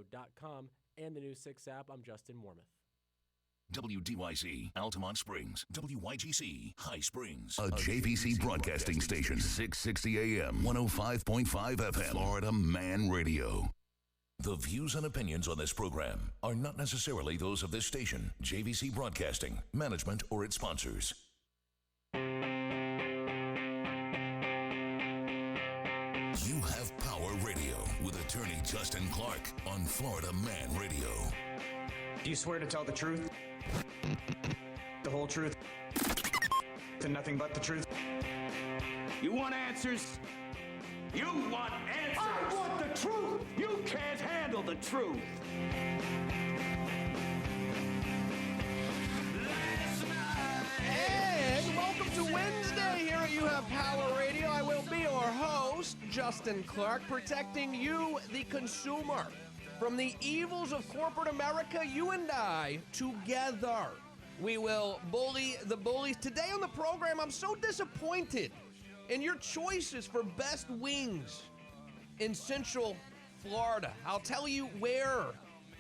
www.floridamanradio.com and the News 6 app. I'm Justin Mormouth. WDYZ, Altamont Springs. WYGC, High Springs. A JVC broadcasting station. 660 AM, 105.5 FM. Florida Man Radio. The views and opinions on this program are not necessarily those of this station, JVC Broadcasting, management, or its sponsors. You have Power Radio with attorney Justin Clark on Florida Man Radio. Do you swear to tell the truth? The whole truth? And nothing but the truth? You want answers? You want answers! I want the truth! You can't handle the truth! And welcome to Wednesday here at You Have Power Radio. I will be your host, Justin Clark, protecting you, the consumer, from the evils of corporate America. You and I, together, we will bully the bullies. Today on the program, I'm so disappointed in your choices for best wings in Central Florida. I'll tell you where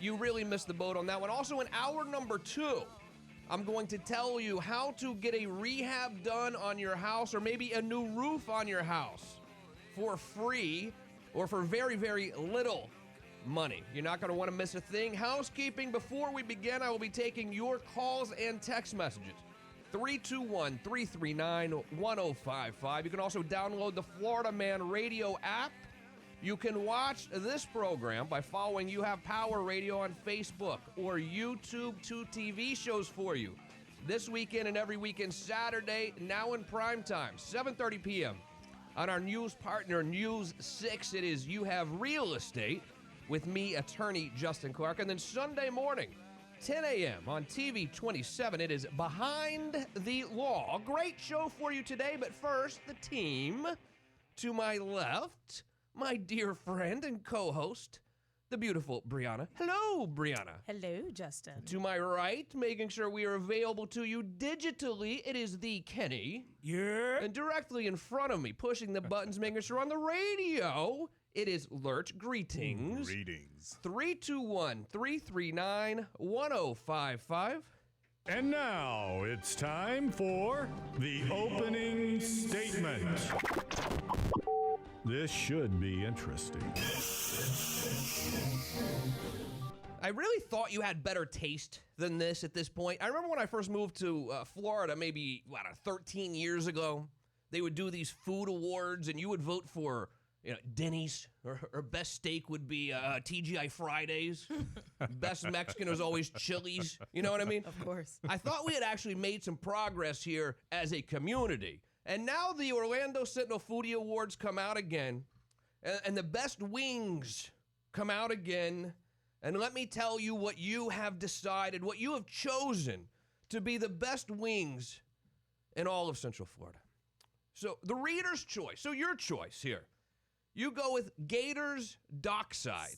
you really missed the boat on that one. Also, in hour number 2, I'm going to tell you how to get a rehab done on your house or maybe a new roof on your house for free or for very, very little money. You're not going to want to miss a thing. Housekeeping, before we begin, I will be taking your calls and text messages. 321-339-1055. You can also download the Florida Man Radio app. You can watch this program by following You Have Power Radio on Facebook or YouTube. 2 TV shows for you this weekend and every weekend Saturday, now in prime time, 7:30 p.m. on our news partner, News 6. It is You Have Real Estate with me, attorney Justin Clark. And then Sunday morning, 10 a.m. on TV 27, it is Behind the Law. A great show for you today, but first, the team. To my left, my dear friend and co-host, the beautiful Brianna. Hello, Brianna. Hello, Justin. To my right, making sure we are available to you digitally, it is the Kenny. Yeah. And directly in front of me, pushing the buttons, making sure on the radio, it is Lurch. Greetings. Greetings. 321-339-1055. And now it's time for the opening statement. This should be interesting. I really thought you had better taste than this at this point. I remember when I first moved to Florida, maybe, 13 years ago, they would do these food awards, and you would vote for Denny's, or best steak would be TGI Fridays. Best Mexican was always Chili's. You know what I mean? Of course. I thought we had actually made some progress here as a community. And now the Orlando Sentinel Foodie Awards come out again, and the best wings come out again. And let me tell you what you have decided, what you have chosen to be the best wings in all of Central Florida. So the reader's choice, so your choice here. You go with Gators Dockside,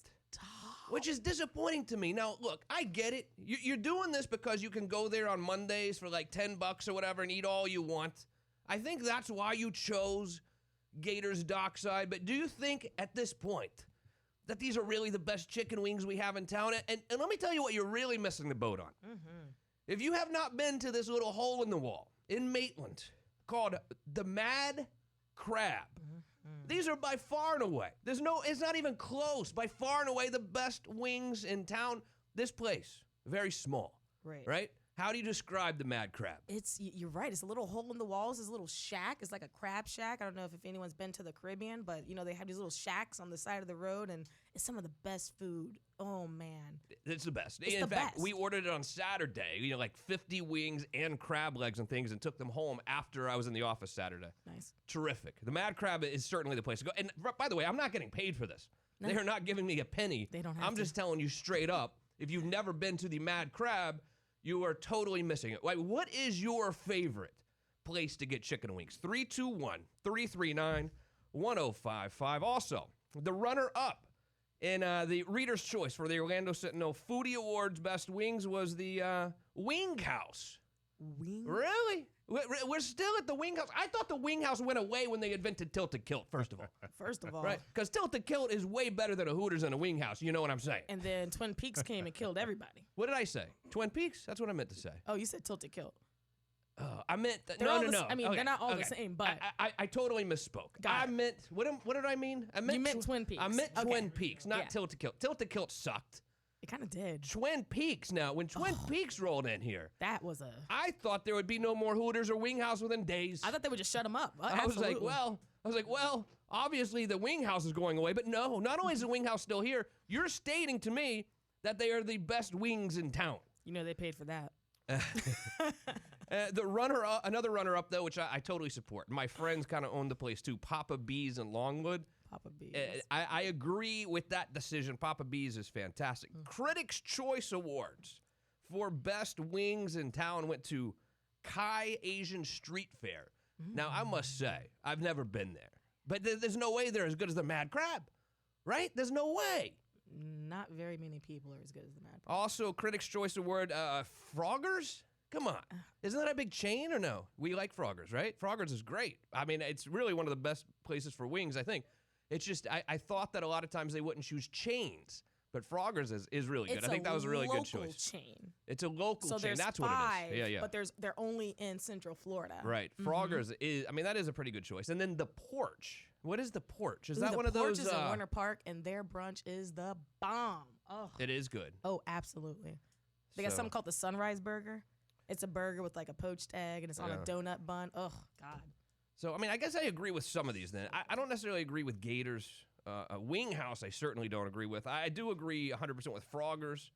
which is disappointing to me. Now, look, I get it. You're doing this because you can go there on Mondays for like $10 or whatever and eat all you want. I think that's why you chose Gators Dockside. But do you think at this point that these are really the best chicken wings we have in town? And let me tell you what you're really missing the boat on. Mm-hmm. If you have not been to this little hole in the wall in Maitland called the Mad Crab, these are by far and away. It's not even close. By far and away the best wings in town. This place, very small. Right? How do you describe the Mad Crab? You're right. It's a little hole in the walls. It's a little shack. It's like a crab shack. I don't know if anyone's been to the Caribbean, but they have these little shacks on the side of the road, and it's some of the best food. Oh man, it's the best. It's in the fact, best. we ordered it on Saturday. Like 50 wings and crab legs and things, and took them home after I was in the office Saturday. Nice, terrific. The Mad Crab is certainly the place to go. And by the way, I'm not getting paid for this. No. They are not giving me a penny. They don't have I'm just telling you straight up. If you've never been to the Mad Crab, you are totally missing it. What is your favorite place to get chicken wings? 321-339-1055. Also, the runner-up in the Reader's Choice for the Orlando Sentinel Foodie Awards Best Wings was the Wing House. Wing? Really? We're still at the Wing House. I thought the Wing House went away when they invented Tilted Kilt, first of all. First of all. Right? Because Tilted Kilt is way better than a Hooters and a Wing House. You know what I'm saying? And then Twin Peaks came and killed everybody. What did I say? Twin Peaks? That's what I meant to say. Oh, you said Tilted Kilt. I meant They're all no. I mean, Okay, they're not all okay. the same, but I totally misspoke. Got I it. meant what did I mean? I meant You meant Twin Peaks. I meant Okay. Twin Peaks, not Yeah. Tilted Kilt. Tilted Kilt sucked. it kind of did. Twin Peaks now. When Twin Peaks rolled in here, That was a. I thought there would be no more Hooters or Wing House within days. I thought they would just shut them up. I was like, Absolutely. well, obviously the Wing House is going away, but no, not only is the Wing House still here, you're stating to me that they are the best wings in town. You know they paid for that. Another runner-up though, which I totally support. My friends kind of own the place too. Papa B's in Longwood. Papa B. I agree with that decision. Papa B's is fantastic. Critics' Choice Awards for best wings in town went to Kai Asian Street Fair. Now I must say I've never been there, but there's no way they're as good as the Mad Crab, right? There's no way. Not very many people are as good as the Mad. Also, Critics' Choice Award, Froggers? Come on. Isn't that a big chain or no? We like Froggers, right? Froggers is great. I mean, it's really one of the best places for wings, I think. It's just, I thought that a lot of times they wouldn't choose chains, but Froggers is really good. I think that was a really good choice. Chain. It's a local So chain. there's That's 5, what it is. Yeah. but they're only in Central Florida. Right. Froggers is, I mean, that is a pretty good choice. And then the Porch. What is the Porch? Is that the one of those? Porch is in Winter Park, and their brunch is the bomb. Oh, It is good. oh, absolutely. They got So- something called the Sunrise Burger. It's a burger with like a poached egg, and it's on a Yeah. donut bun. Oh God. So, I mean, I guess I agree with some of these then. I don't necessarily agree with Gators. Wing House, I certainly don't agree with. I do agree 100% with Froggers.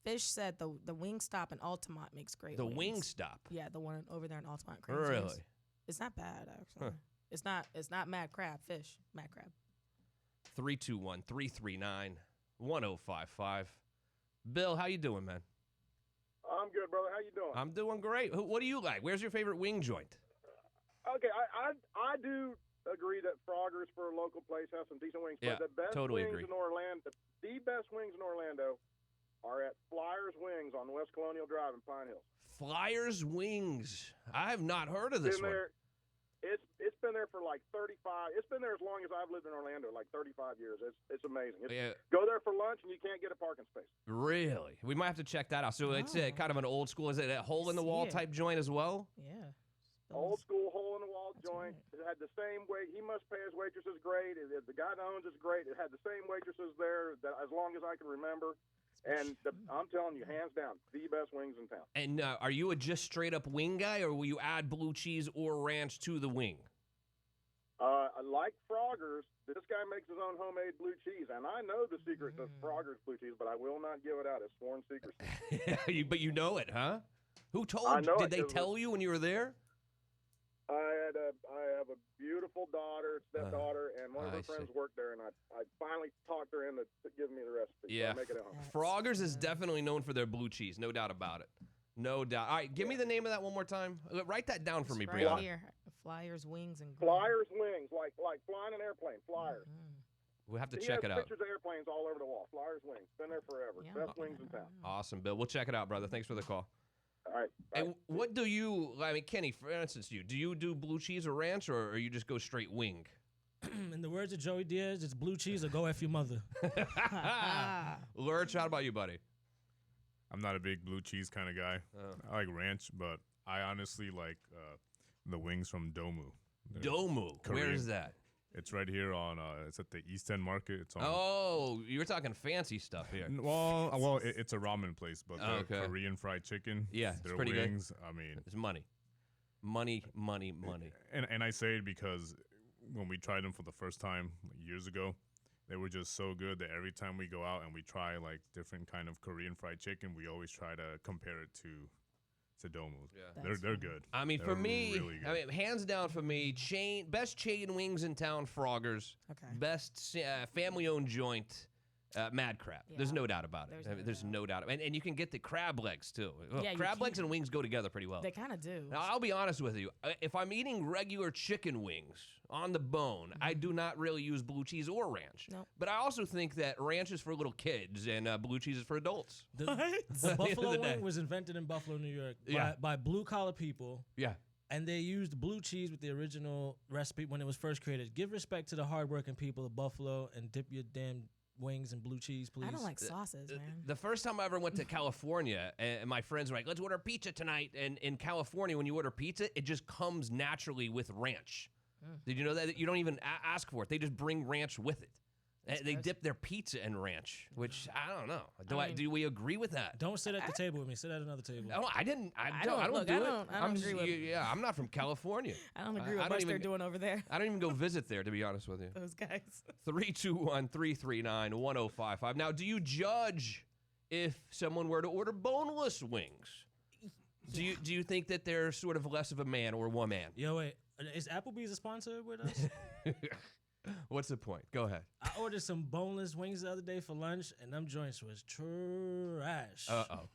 Fish said the Wingstop in Altamont makes great. The wings. Wing Stop. Yeah, the one over there in Altamont. Cream Really? cheese. It's not bad actually. Huh. It's not Mad Crab Fish. Mad Crab. 321-339-1055. Bill, how you doing, man? I'm good, brother. How you doing? I'm doing great. What do you like? Where's your favorite wing joint? Okay, I do agree that Froggers for a local place has some decent wings. Yeah, but the best totally wings agree. in Orlando, the best wings in Orlando, are at Flyers Wings on West Colonial Drive in Pine Hills. Flyers Wings. I have not heard of this Been one. there. It's been there for like 35. It's been there as long as I've lived in Orlando, like 35 years. It's amazing. Yeah. Go there for lunch and you can't get a parking space. Really? We might have to check that out. So it's kind of an old school. Is it a hole in the wall See it. type joint as well? Yeah. Old school hole in the wall That's joint. right. It had the same wait. He must pay his waitresses great. The guy that owns it's great. It had the same waitresses there that as long as I can remember. And I'm telling you, hands down, the best wings in town. And are you a just straight up wing guy, or will you add blue cheese or ranch to the wing? Like Froggers, this guy makes his own homemade blue cheese, and I know the secret of Froggers blue cheese, but I will not give it out. It's sworn secrecy. But you know it, huh? Who told I you? know Did it they 'cause tell you when you were there? I have a beautiful daughter, stepdaughter, and one of I her friends see. worked there, and I finally talked her into giving me the recipe. Yeah. So I make it at home. Froggers is definitely known for their blue cheese, no doubt about it. No doubt. All right, give me the name of that one more time. Write that down for me, It's right Brianna. here. Flyers Wings and Grill. Flyers wings, like flying an airplane. Flyers. We'll have to He check has it out. pictures of airplanes all over the wall. Flyers wings. Been there forever. Yeah. Best wings in town. Awesome, Bill. We'll check it out, brother. Thanks for the call. All right. And what do you, I mean, Kenny, for instance, do you do blue cheese or ranch, or you just go straight wing? In the words of Joey Diaz, it's blue cheese or go F your mother. Lurch, how about you, buddy? I'm not a big blue cheese kind of guy. Oh. I like ranch, but I honestly like the wings from Domu. They're Domu. Where Korean. is that? It's right here on. It's at the East End Market. It's on. Oh, you're talking fancy stuff here. Well, it's a ramen place, but Oh, the okay. Korean fried chicken. Yeah, it's their pretty good. wings. I mean, It's money. Money. and I say it because when we tried them for the first time years ago, they were just so good that every time we go out and we try like different kind of Korean fried chicken, we always try to compare it to Domu. Yeah. They're good. I mean, They're for me, really good. I mean, hands down for me, best chain wings in town, Froggers. Okay. Best family-owned joint, Mad Crab. There's Yeah. no doubt about it. There's no no doubt. And you can get the crab legs, too. Well, Yeah, you crab legs can. and wings go together pretty well. They kind of do. Now, I'll be honest with you. If I'm eating regular chicken wings on the bone, I do not really use blue cheese or ranch. Nope. But I also think that ranch is for little kids and blue cheese is for adults. The At the end of buffalo the day. wing was invented in Buffalo, New York Yeah. by blue collar people. Yeah. and they used blue cheese with the original recipe when it was first created. Give respect to the hardworking people of Buffalo and dip your damn wings in blue cheese, please. I don't like sauces, man. The first time I ever went to California, and my friends were like, let's order pizza tonight. And in California, when you order pizza, it just comes naturally with ranch. Did you know that? You don't even ask for it. They just bring ranch with it. They dip their pizza in ranch, which I don't know. Do we agree with that? Don't sit at the table with me. Sit at another table. No, I didn't. I don't do it. I don't agree with Yeah, I'm not from California. I don't agree with what they're doing over there. I don't even go visit there, to be honest with you. Those guys. 321-339-1055. Now, do you judge if someone were to order boneless wings? Do you think that they're sort of less of a man or woman? Yo, wait. Is Applebee's a sponsor with us? What's the point? Go ahead. I ordered some boneless wings the other day for lunch, and them joints was trash. Uh-oh.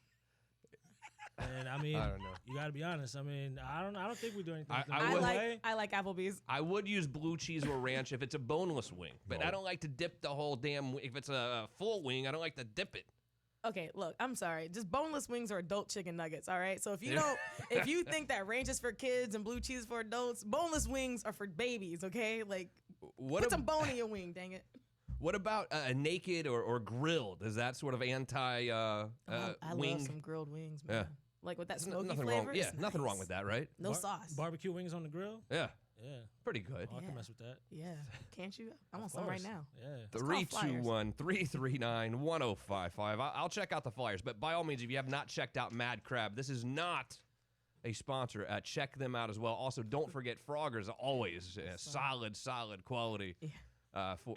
And I mean, I don't know. You got to be honest. I mean, I don't think we do anything. I like Applebee's. I would use blue cheese or ranch if it's a boneless wing, but I don't like to dip the whole damn. If it's a full wing, I don't like to dip it. Okay, look, I'm sorry. Just boneless wings are adult chicken nuggets, all right? So if you if you think that ranch is for kids and blue cheese for adults, boneless wings are for babies, okay? Like, put some bone in your wing, dang it. What about naked or grilled? Is that sort of anti I wing? love some grilled wings, man. Yeah. Like with that There's smoky nothing flavor. wrong. Yeah, it's nothing wrong nice. with that, right? No sauce. Barbecue wings on the grill? Yeah. Yeah. Pretty good. Oh, I can mess with that. Yeah. Can't you? I want Of some right course. now. Yeah. 321-339-1055. I'll check out the flyers, but by all means, if you have not checked out Mad Crab, this is not a sponsor. Check them out as well. Also, don't forget Frogger's always solid quality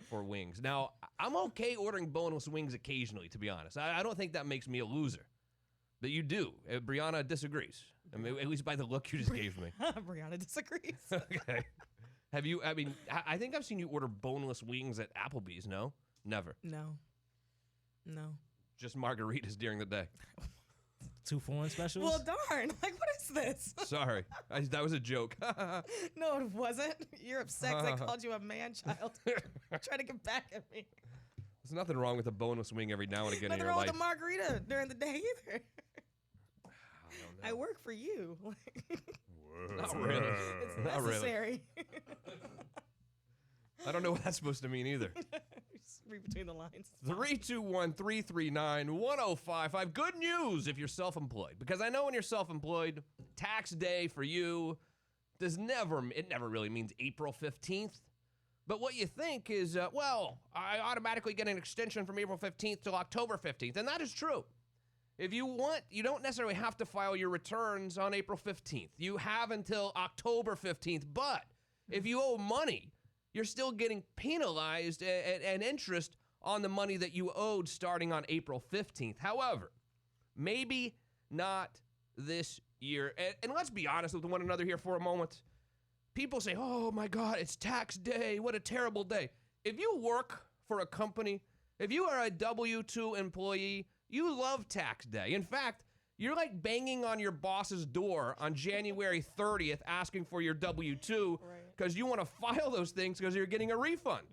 for wings. Now, I'm okay ordering boneless wings occasionally, to be honest. I don't think that makes me a loser. But you do. Brianna disagrees. I mean, at least by the look you just gave me. Brianna disagrees. Okay. Have you, I mean, I think I've seen you order boneless wings at Applebee's, no? Never. No. Just margaritas during the day. 2 for 1 specials? Well, darn. Like, what is this? Sorry. That was a joke. No, it wasn't. You're upset 'cause I called you a man-child. Trying to get back at me. There's nothing wrong with a boneless wing every now and again in Nothing your wrong life. with a margarita during the day either. I I work for you. Not really. It's Not really. necessary. I don't know what that's supposed to mean either. Just read between the lines. 321-339-1055. Good news if you're self-employed, because I know when you're self-employed, tax day for you never really means April 15th. But what you think is, I automatically get an extension from April 15th till October 15th, and that is true. If you want, you don't necessarily have to file your returns on April 15th. You have until October 15th, but if you owe money, you're still getting penalized and interest on the money that you owed starting on April 15th. However, maybe not this year. And let's be honest with one another here for a moment. People say, oh my God, it's tax day. What a terrible day. If you work for a company, if you are a W-2 employee, you love tax day. In fact, you're like banging on your boss's door on January 30th asking for your W-2 because you want to file those things because you're getting a refund.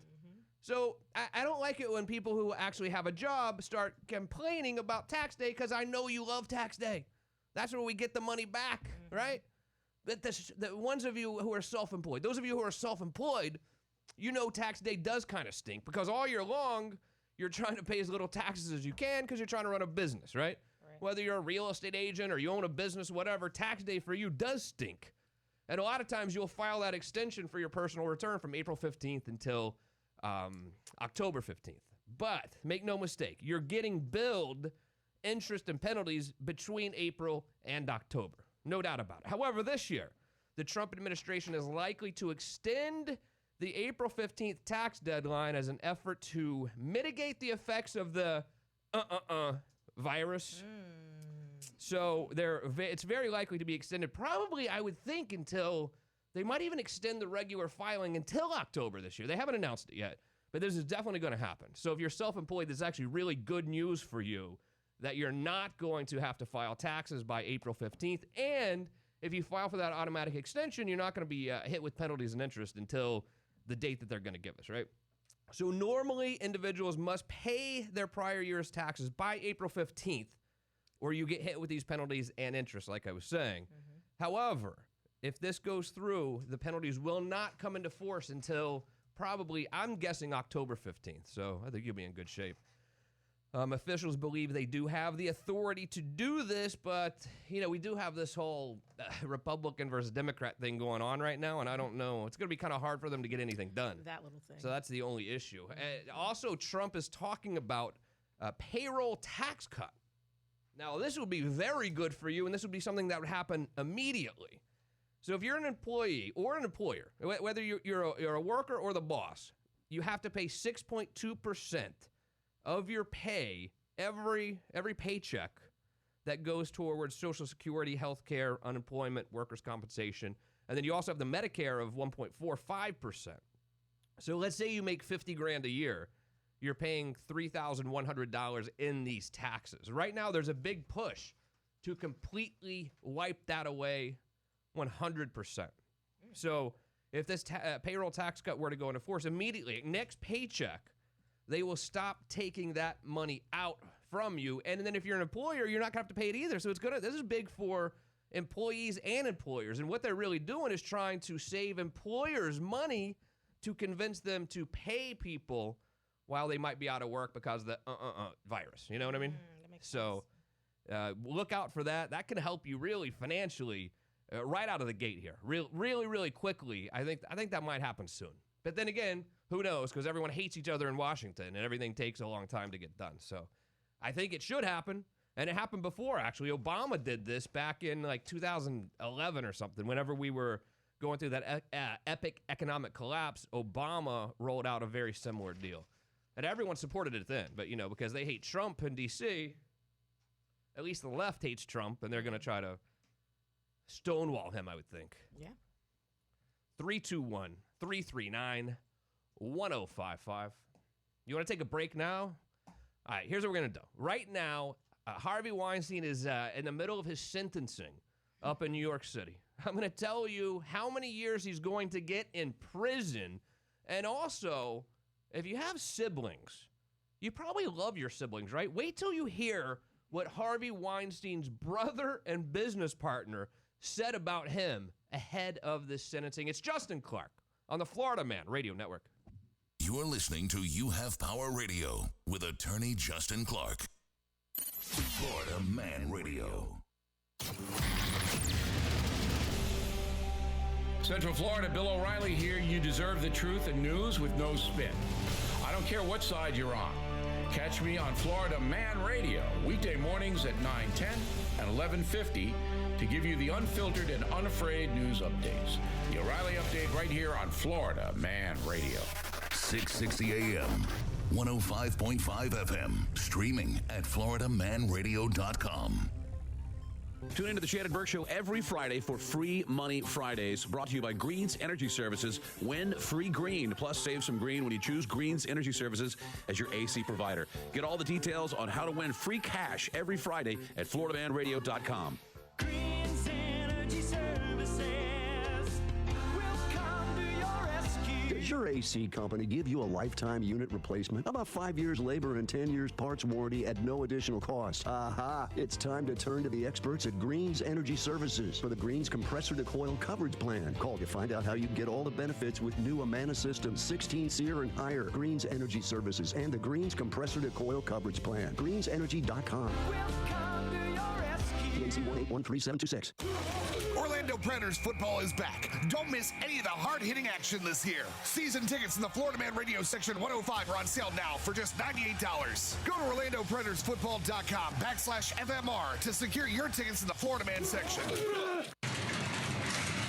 So I don't like it when people who actually have a job start complaining about tax day because I know you love tax day. That's where we get the money back, right? But the ones of you who are self-employed, those of you who are self-employed, you know tax day does kind of stink because all year long, you're trying to pay as little taxes as you can because you're trying to run a business, right? Whether you're a real estate agent or you own a business, whatever, tax day for you does stink. And a lot of times you'll file that extension for your personal return from April 15th until October 15th. But make no mistake, you're getting billed interest and penalties between April and October. No doubt about it. However, this year, the Trump administration is likely to extend the April 15th tax deadline as an effort to mitigate the effects of the virus. So it's very likely to be extended, probably, I would think, until they might even extend the regular filing until October this year. They haven't announced it yet, but this is definitely going to happen. So if you're self-employed, this is actually really good news for you that you're not going to have to file taxes by April 15th. And if you file for that automatic extension, you're not going to be hit with penalties and interest until the date that they're going to give us, right? So normally individuals must pay their prior year's taxes by April 15th, or you get hit with these penalties and interest, like I was saying. However, if this goes through, the penalties will not come into force until probably, I'm guessing, October 15th. So I think you'll be in good shape. Officials believe they do have the authority to do this, but, we do have this whole Republican versus Democrat thing going on right now, and I don't know. It's going to be kind of hard for them to get anything done. That little thing. So that's the only issue. Also, Trump is talking about a payroll tax cut. Now, this would be very good for you, and this would be something that would happen immediately. So if you're an employee or an employer, whether you're a worker or the boss, you have to pay 6.2% of your pay every paycheck that goes towards Social Security, health care, unemployment, workers' compensation. And then you also have the Medicare of 1.45%. So let's say you make $50,000 a year. You're paying $3,100 in these taxes. Right now, there's a big push to completely wipe that away 100%. So if this payroll tax cut were to go into force immediately, next paycheck, they will stop taking that money out from you. And then if you're an employer, you're not going to have to pay it either. So this is big for employees and employers. And what they're really doing is trying to save employers money to convince them to pay people while they might be out of work because of the virus. You know what I mean? That makes sense. Look out for that. That can help you really financially right out of the gate here. Really quickly. I think that might happen soon. But then again, who knows? Because everyone hates each other in Washington, and everything takes a long time to get done. So I think it should happen. And it happened before, actually. Obama did this back in like 2011 or something. Whenever we were going through that epic economic collapse, Obama rolled out a very similar deal. And everyone supported it then. But, because they hate Trump in D.C., at least the left hates Trump, and they're going to try to stonewall him, I would think. Yeah. 321-339-1055. You want to take a break now? All right, here's what we're going to do. Right now, Harvey Weinstein is in the middle of his sentencing up in New York City. I'm going to tell you how many years he's going to get in prison. And also, if you have siblings, you probably love your siblings, right? Wait till you hear what Harvey Weinstein's brother and business partner said about him ahead of this sentencing. It's Justin Clark on the Florida Man Radio Network. You're listening to You Have Power Radio with attorney Justin Clark. Florida Man Radio. Central Florida, Bill O'Reilly here. You deserve the truth and news with no spin. I don't care what side you're on. Catch me on Florida Man Radio, weekday mornings at 9:10 and 11:50 to give you the unfiltered and unafraid news updates. The O'Reilly Update right here on Florida Man Radio. 660 AM, 105.5 FM, streaming at floridamanradio.com. Tune into the Shannon Burke Show every Friday for Free Money Fridays, brought to you by Greens Energy Services. Win free green, plus save some green when you choose Greens Energy Services as your AC provider. Get all the details on how to win free cash every Friday at floridamanradio.com. Greens Energy Services will come to your rescue. Does your AC company give you a lifetime unit replacement? How about 5 years labor and 10 years parts warranty at no additional cost? Aha! It's time to turn to the experts at Greens Energy Services for the Greens Compressor to Coil Coverage Plan. Call to find out how you can get all the benefits with new Amana Systems, 16 SEER and higher. Greens Energy Services and the Greens Compressor to Coil Coverage Plan. GreensEnergy.com. Welcome to your rescue. EAC 1813726. Orlando Predators football is back. Don't miss any of the hard-hitting action this year. Season tickets in the Florida Man Radio Section 105 are on sale now for just $98. Go to OrlandoPredators.com/FMR to secure your tickets in the Florida Man section.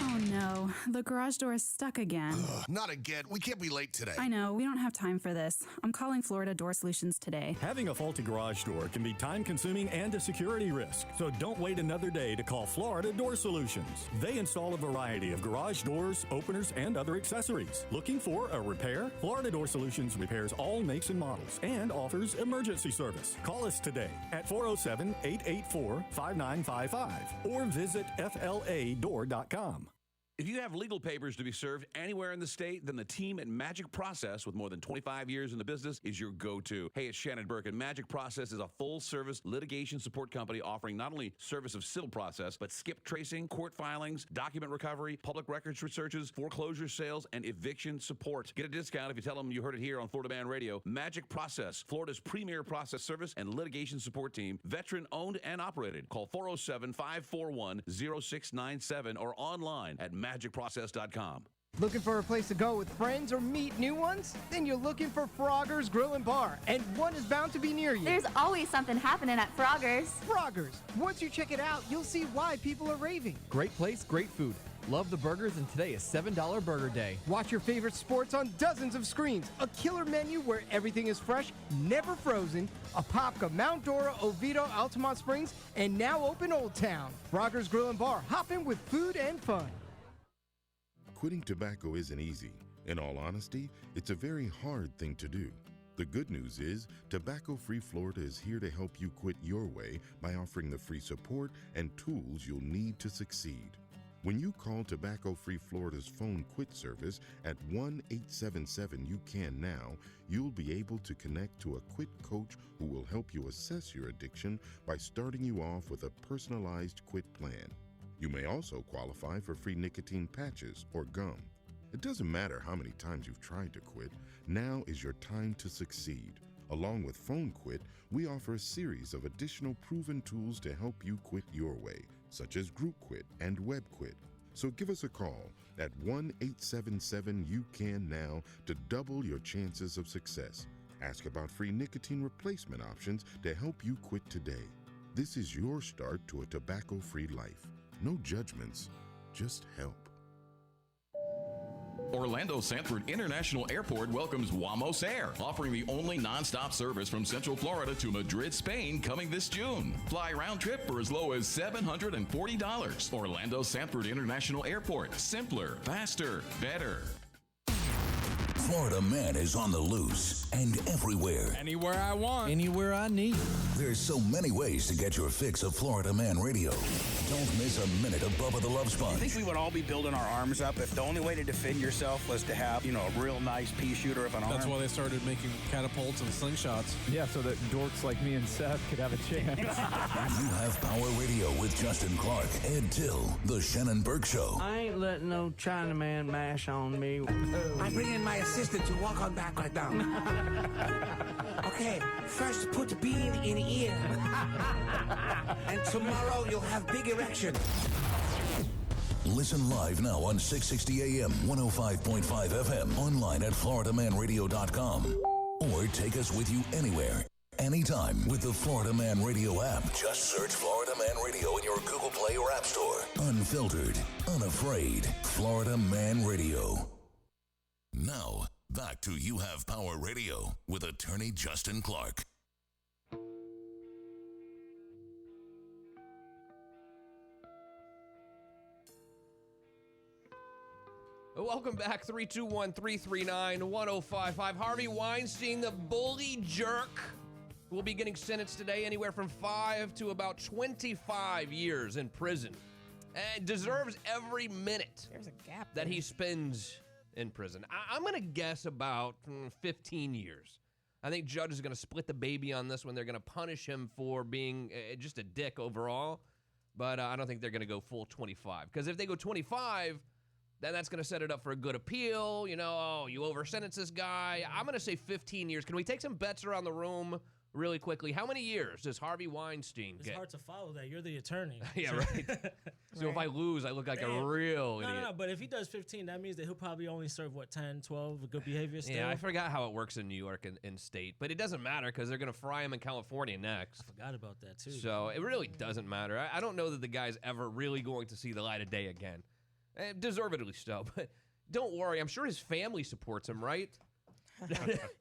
Oh no, the garage door is stuck again. Not again. We can't be late today. I know, we don't have time for this. I'm calling Florida Door Solutions today. Having a faulty garage door can be time-consuming and a security risk, so don't wait another day to call Florida Door Solutions. They install a variety of garage doors, openers, and other accessories. Looking for a repair? Florida Door Solutions repairs all makes and models and offers emergency service. Call us today at 407-884-5955 or visit fladoor.com. If you have legal papers to be served anywhere in the state, then the team at Magic Process, with more than 25 years in the business, is your go-to. Hey, it's Shannon Burke, and Magic Process is a full-service litigation support company offering not only service of civil process, but skip tracing, court filings, document recovery, public records researches, foreclosure sales, and eviction support. Get a discount if you tell them you heard it here on Florida Man Radio. Magic Process, Florida's premier process service and litigation support team, veteran-owned and operated. Call 407-541-0697 or online at magicprocess.com. Looking for a place to go with friends or meet new ones? Then you're looking for Frogger's Grill and Bar, and one is bound to be near you. There's always something happening at Frogger's. Frogger's. Once you check it out, you'll see why people are raving. Great place, great food. Love the burgers, and today is $7 Burger Day. Watch your favorite sports on dozens of screens. A killer menu where everything is fresh, never frozen. A Apopka, Mount Dora, Oviedo, Altamont Springs, and now open Old Town. Frogger's Grill and Bar. Hop in with food and fun. Quitting tobacco isn't easy. In all honesty, it's a very hard thing to do. The good news is, Tobacco Free Florida is here to help you quit your way by offering the free support and tools you'll need to succeed. When you call Tobacco Free Florida's phone quit service at 1-877-YOU-CAN-NOW, you'll be able to connect to a quit coach who will help you assess your addiction by starting you off with a personalized quit plan. You may also qualify for free nicotine patches or gum. It doesn't matter how many times you've tried to quit, now is your time to succeed. Along with Phone Quit, we offer a series of additional proven tools to help you quit your way, such as Group Quit and Web Quit. So give us a call at 1-877-YOU-CAN-NOW to double your chances of success. Ask about free nicotine replacement options to help you quit today. This is your start to a tobacco-free life. No judgments, just help. Orlando Sanford International Airport welcomes Wamos Air, offering the only nonstop service from Central Florida to Madrid, Spain, coming this June. Fly round trip for as low as $740. Orlando Sanford International Airport. Simpler, faster, better. Florida Man is on the loose and everywhere. Anywhere I want. Anywhere I need. There's so many ways to get your fix of Florida Man Radio. Don't miss a minute of Bubba the Love Sponge. I think we would all be building our arms up if the only way to defend yourself was to have, a real nice pea shooter of an arm. That's why they started making catapults and slingshots. Yeah, so that dorks like me and Seth could have a chance. You Have Power Radio with Justin Clark, Ed Till, The Shannon Burke Show. I ain't letting no Chinaman mash on me. I bring in my assistant to walk on back right now. Okay, first put the bean in the ear. And tomorrow you'll have big erection. Listen live now on 660 AM, 105.5 FM, online at floridamanradio.com. Or take us with you anywhere, anytime with the Florida Man Radio app. Just search Florida Man Radio in your Google Play or App Store. Unfiltered, unafraid, Florida Man Radio. Now, back to You Have Power Radio with attorney Justin Clark. Welcome back, 321-339-1055. Harvey Weinstein, the bully jerk, will be getting sentenced today anywhere from 5 to about 25 years in prison. And deserves every minute There's a gap that there. he spends in prison. I'm going to guess about 15 years. I think judge is going to split the baby on this one. They're going to punish him for being just a dick overall. But I don't think they're going to go full 25. Because if they go 25... then that's going to set it up for a good appeal. You over-sentence this guy. I'm going to say 15 years. Can we take some bets around the room really quickly? How many years does Harvey Weinstein It's get? hard to follow that. You're the attorney. Yeah, right. So if I lose, I look like a real idiot. No, but if he does 15, that means that he'll probably only serve, 10, 12, a good behavior still? Yeah, I forgot how it works in New York and in state. But it doesn't matter because they're going to fry him in California next. I forgot about that, too. So it really doesn't matter. I don't know that the guy's ever really going to see the light of day again. Deservedly so, but don't worry. I'm sure his family supports him, right?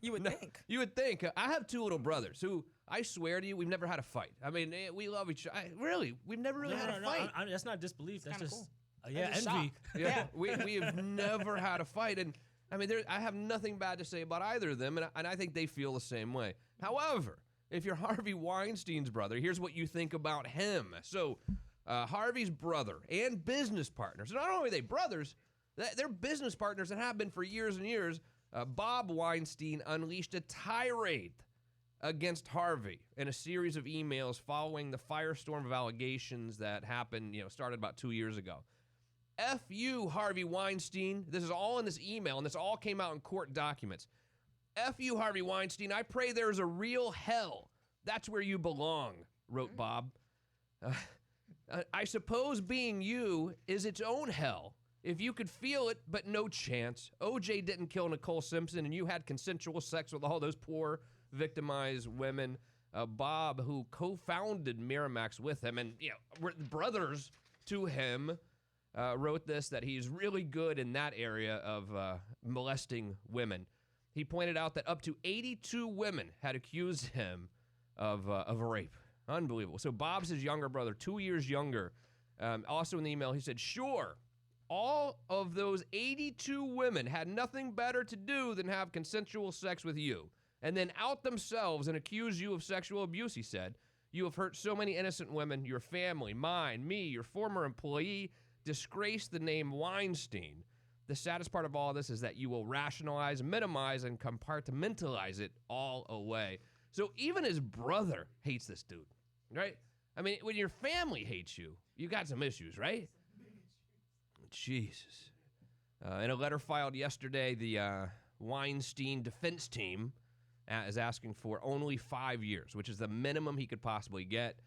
You would think. You would think. I have two little brothers who, I swear to you, we've never had a fight. I mean, we love each other. Really, we've never really had a fight. That's not disbelief. That's just, cool. Envy. Yeah, we have never had a fight. And, I mean, I have nothing bad to say about either of them, and I think they feel the same way. However, if you're Harvey Weinstein's brother, here's what you think about him. So, Harvey's brother and business partners. Not only are they brothers, they're business partners and have been for years and years. Bob Weinstein unleashed a tirade against Harvey in a series of emails following the firestorm of allegations that happened, started about 2 years ago. F you, Harvey Weinstein. This is all in this email, and this all came out in court documents. F you, Harvey Weinstein. I pray there's a real hell. That's where you belong, wrote Bob. I suppose being you is its own hell. If you could feel it, but no chance. OJ didn't kill Nicole Simpson, and you had consensual sex with all those poor, victimized women. Bob, who co-founded Miramax with him, and were brothers to him, wrote this, that he's really good in that area of molesting women. He pointed out that up to 82 women had accused him of rape. Unbelievable. So Bob's his younger brother, 2 years younger. Also in the email, he said, sure, all of those 82 women had nothing better to do than have consensual sex with you and then out themselves and accuse you of sexual abuse, he said. You have hurt so many innocent women, your family, mine, me, your former employee, disgraced the name Weinstein. The saddest part of all this is that you will rationalize, minimize, and compartmentalize it all away. So even his brother hates this dude, right? I mean, when your family hates you, you got some issues, right? Jesus. In a letter filed yesterday, the Weinstein defense team is asking for only 5 years, which is the minimum he could possibly get.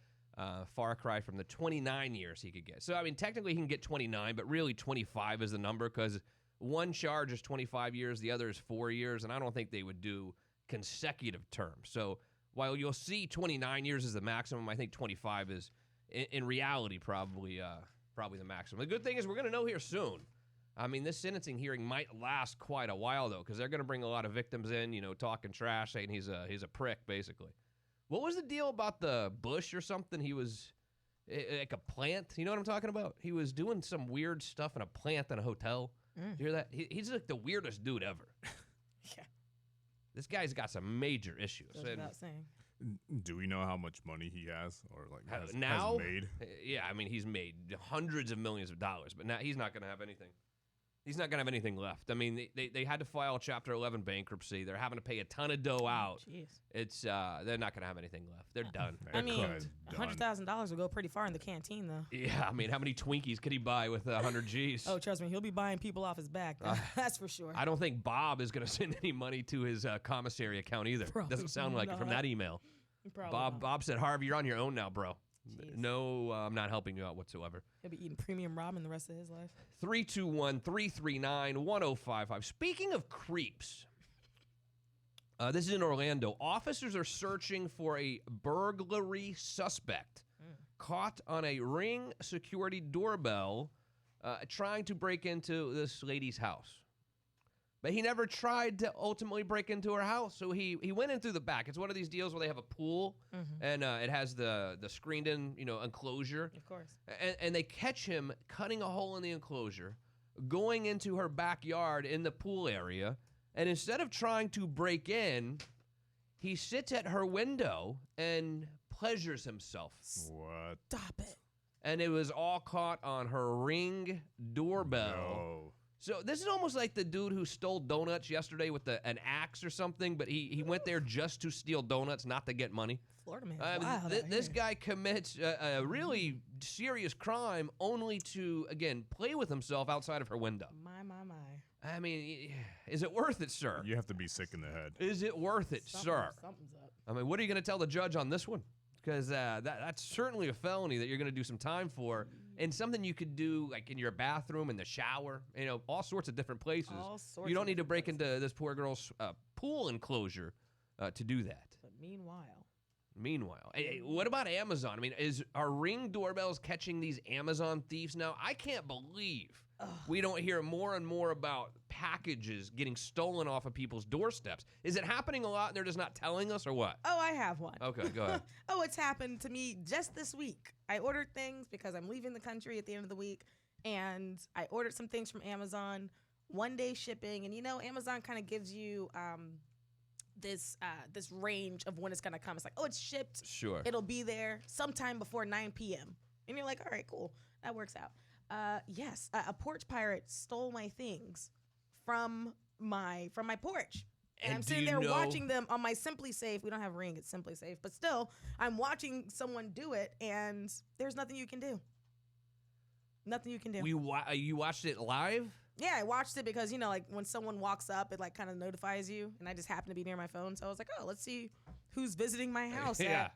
Far cry from the 29 years he could get. So, I mean, technically he can get 29, but really 25 is the number because one charge is 25 years, the other is 4 years, and I don't think they would do consecutive terms. So while you'll see 29 years is the maximum, I think 25 is, in reality, probably the maximum. The good thing is we're going to know here soon. I mean, this sentencing hearing might last quite a while, though, because they're going to bring a lot of victims in, talking trash, saying he's a prick, basically. What was the deal about the bush or something? He was like a plant. You know what I'm talking about? He was doing some weird stuff in a plant in a hotel. You hear that? He's like the weirdest dude ever. Yeah. This guy's got some major issues. Goes without saying. Do we know how much money he has or has now? made? Yeah, I mean, he's made hundreds of millions of dollars, but now he's not going to have anything. He's not going to have anything left. I mean, they had to file Chapter 11 bankruptcy. They're having to pay a ton of dough out. Jeez. It's they're not going to have anything left. They're done. I mean, $100,000 will go pretty far in the canteen, though. Yeah, I mean, how many Twinkies could he buy with 100 G's? Oh, trust me, he'll be buying people off his back. That's for sure. I don't think Bob is going to send any money to his commissary account either. Doesn't sound like it from that email. Bob said, Harvey, you're on your own now, bro. Jeez. No, I'm not helping you out whatsoever. He'll be eating premium ramen the rest of his life. 321-339-1055. Speaking of creeps, this is in Orlando. Officers are searching for a burglary suspect caught on a Ring security doorbell trying to break into this lady's house. But he never tried to ultimately break into her house, so he went in through the back. It's one of these deals where they have a pool, and it has the screened-in enclosure. Of course. And they catch him cutting a hole in the enclosure, going into her backyard in the pool area, and instead of trying to break in, he sits at her window and pleasures himself. What? Stop it. And it was all caught on her Ring doorbell. No. So this is almost like the dude who stole donuts yesterday with an axe or something, but he went there just to steal donuts, not to get money. Florida man. This guy commits a really serious crime only to, again, play with himself outside of her window. My. I mean, is it worth it, sir? You have to be sick in the head. Is it worth it, sir? Something's up. I mean, what are you going to tell the judge on this one? Because that's certainly a felony that you're going to do some time for. And something you could do like in your bathroom, in the shower, all sorts of different places. You don't need to break into this poor girl's pool enclosure to do that. But meanwhile, hey, what about Amazon? I mean, are Ring doorbells catching these Amazon thieves now? I can't believe we don't hear more and more about packages getting stolen off of people's doorsteps. Is it happening a lot and they're just not telling us, or what? Oh, I have one. Okay, go ahead. Oh, it's happened to me just this week. I ordered things because I'm leaving the country at the end of the week, and I ordered some things from Amazon, 1-day shipping, and Amazon kind of gives you this range of when it's gonna come. It's like, oh, it's shipped. Sure. It'll be there sometime before 9 p.m. And you're like, all right, cool. That works out. Yes, a porch pirate stole my things from my porch. And I'm sitting there watching them on my Simply Safe. We don't have Ring, it's Simply Safe. But still, I'm watching someone do it, and there's nothing you can do. Nothing you can do. You watched it live? Yeah, I watched it because, you know, like when someone walks up, it like kind of notifies you. And I just happened to be near my phone. So I was like, oh, let's see who's visiting my house. Yeah.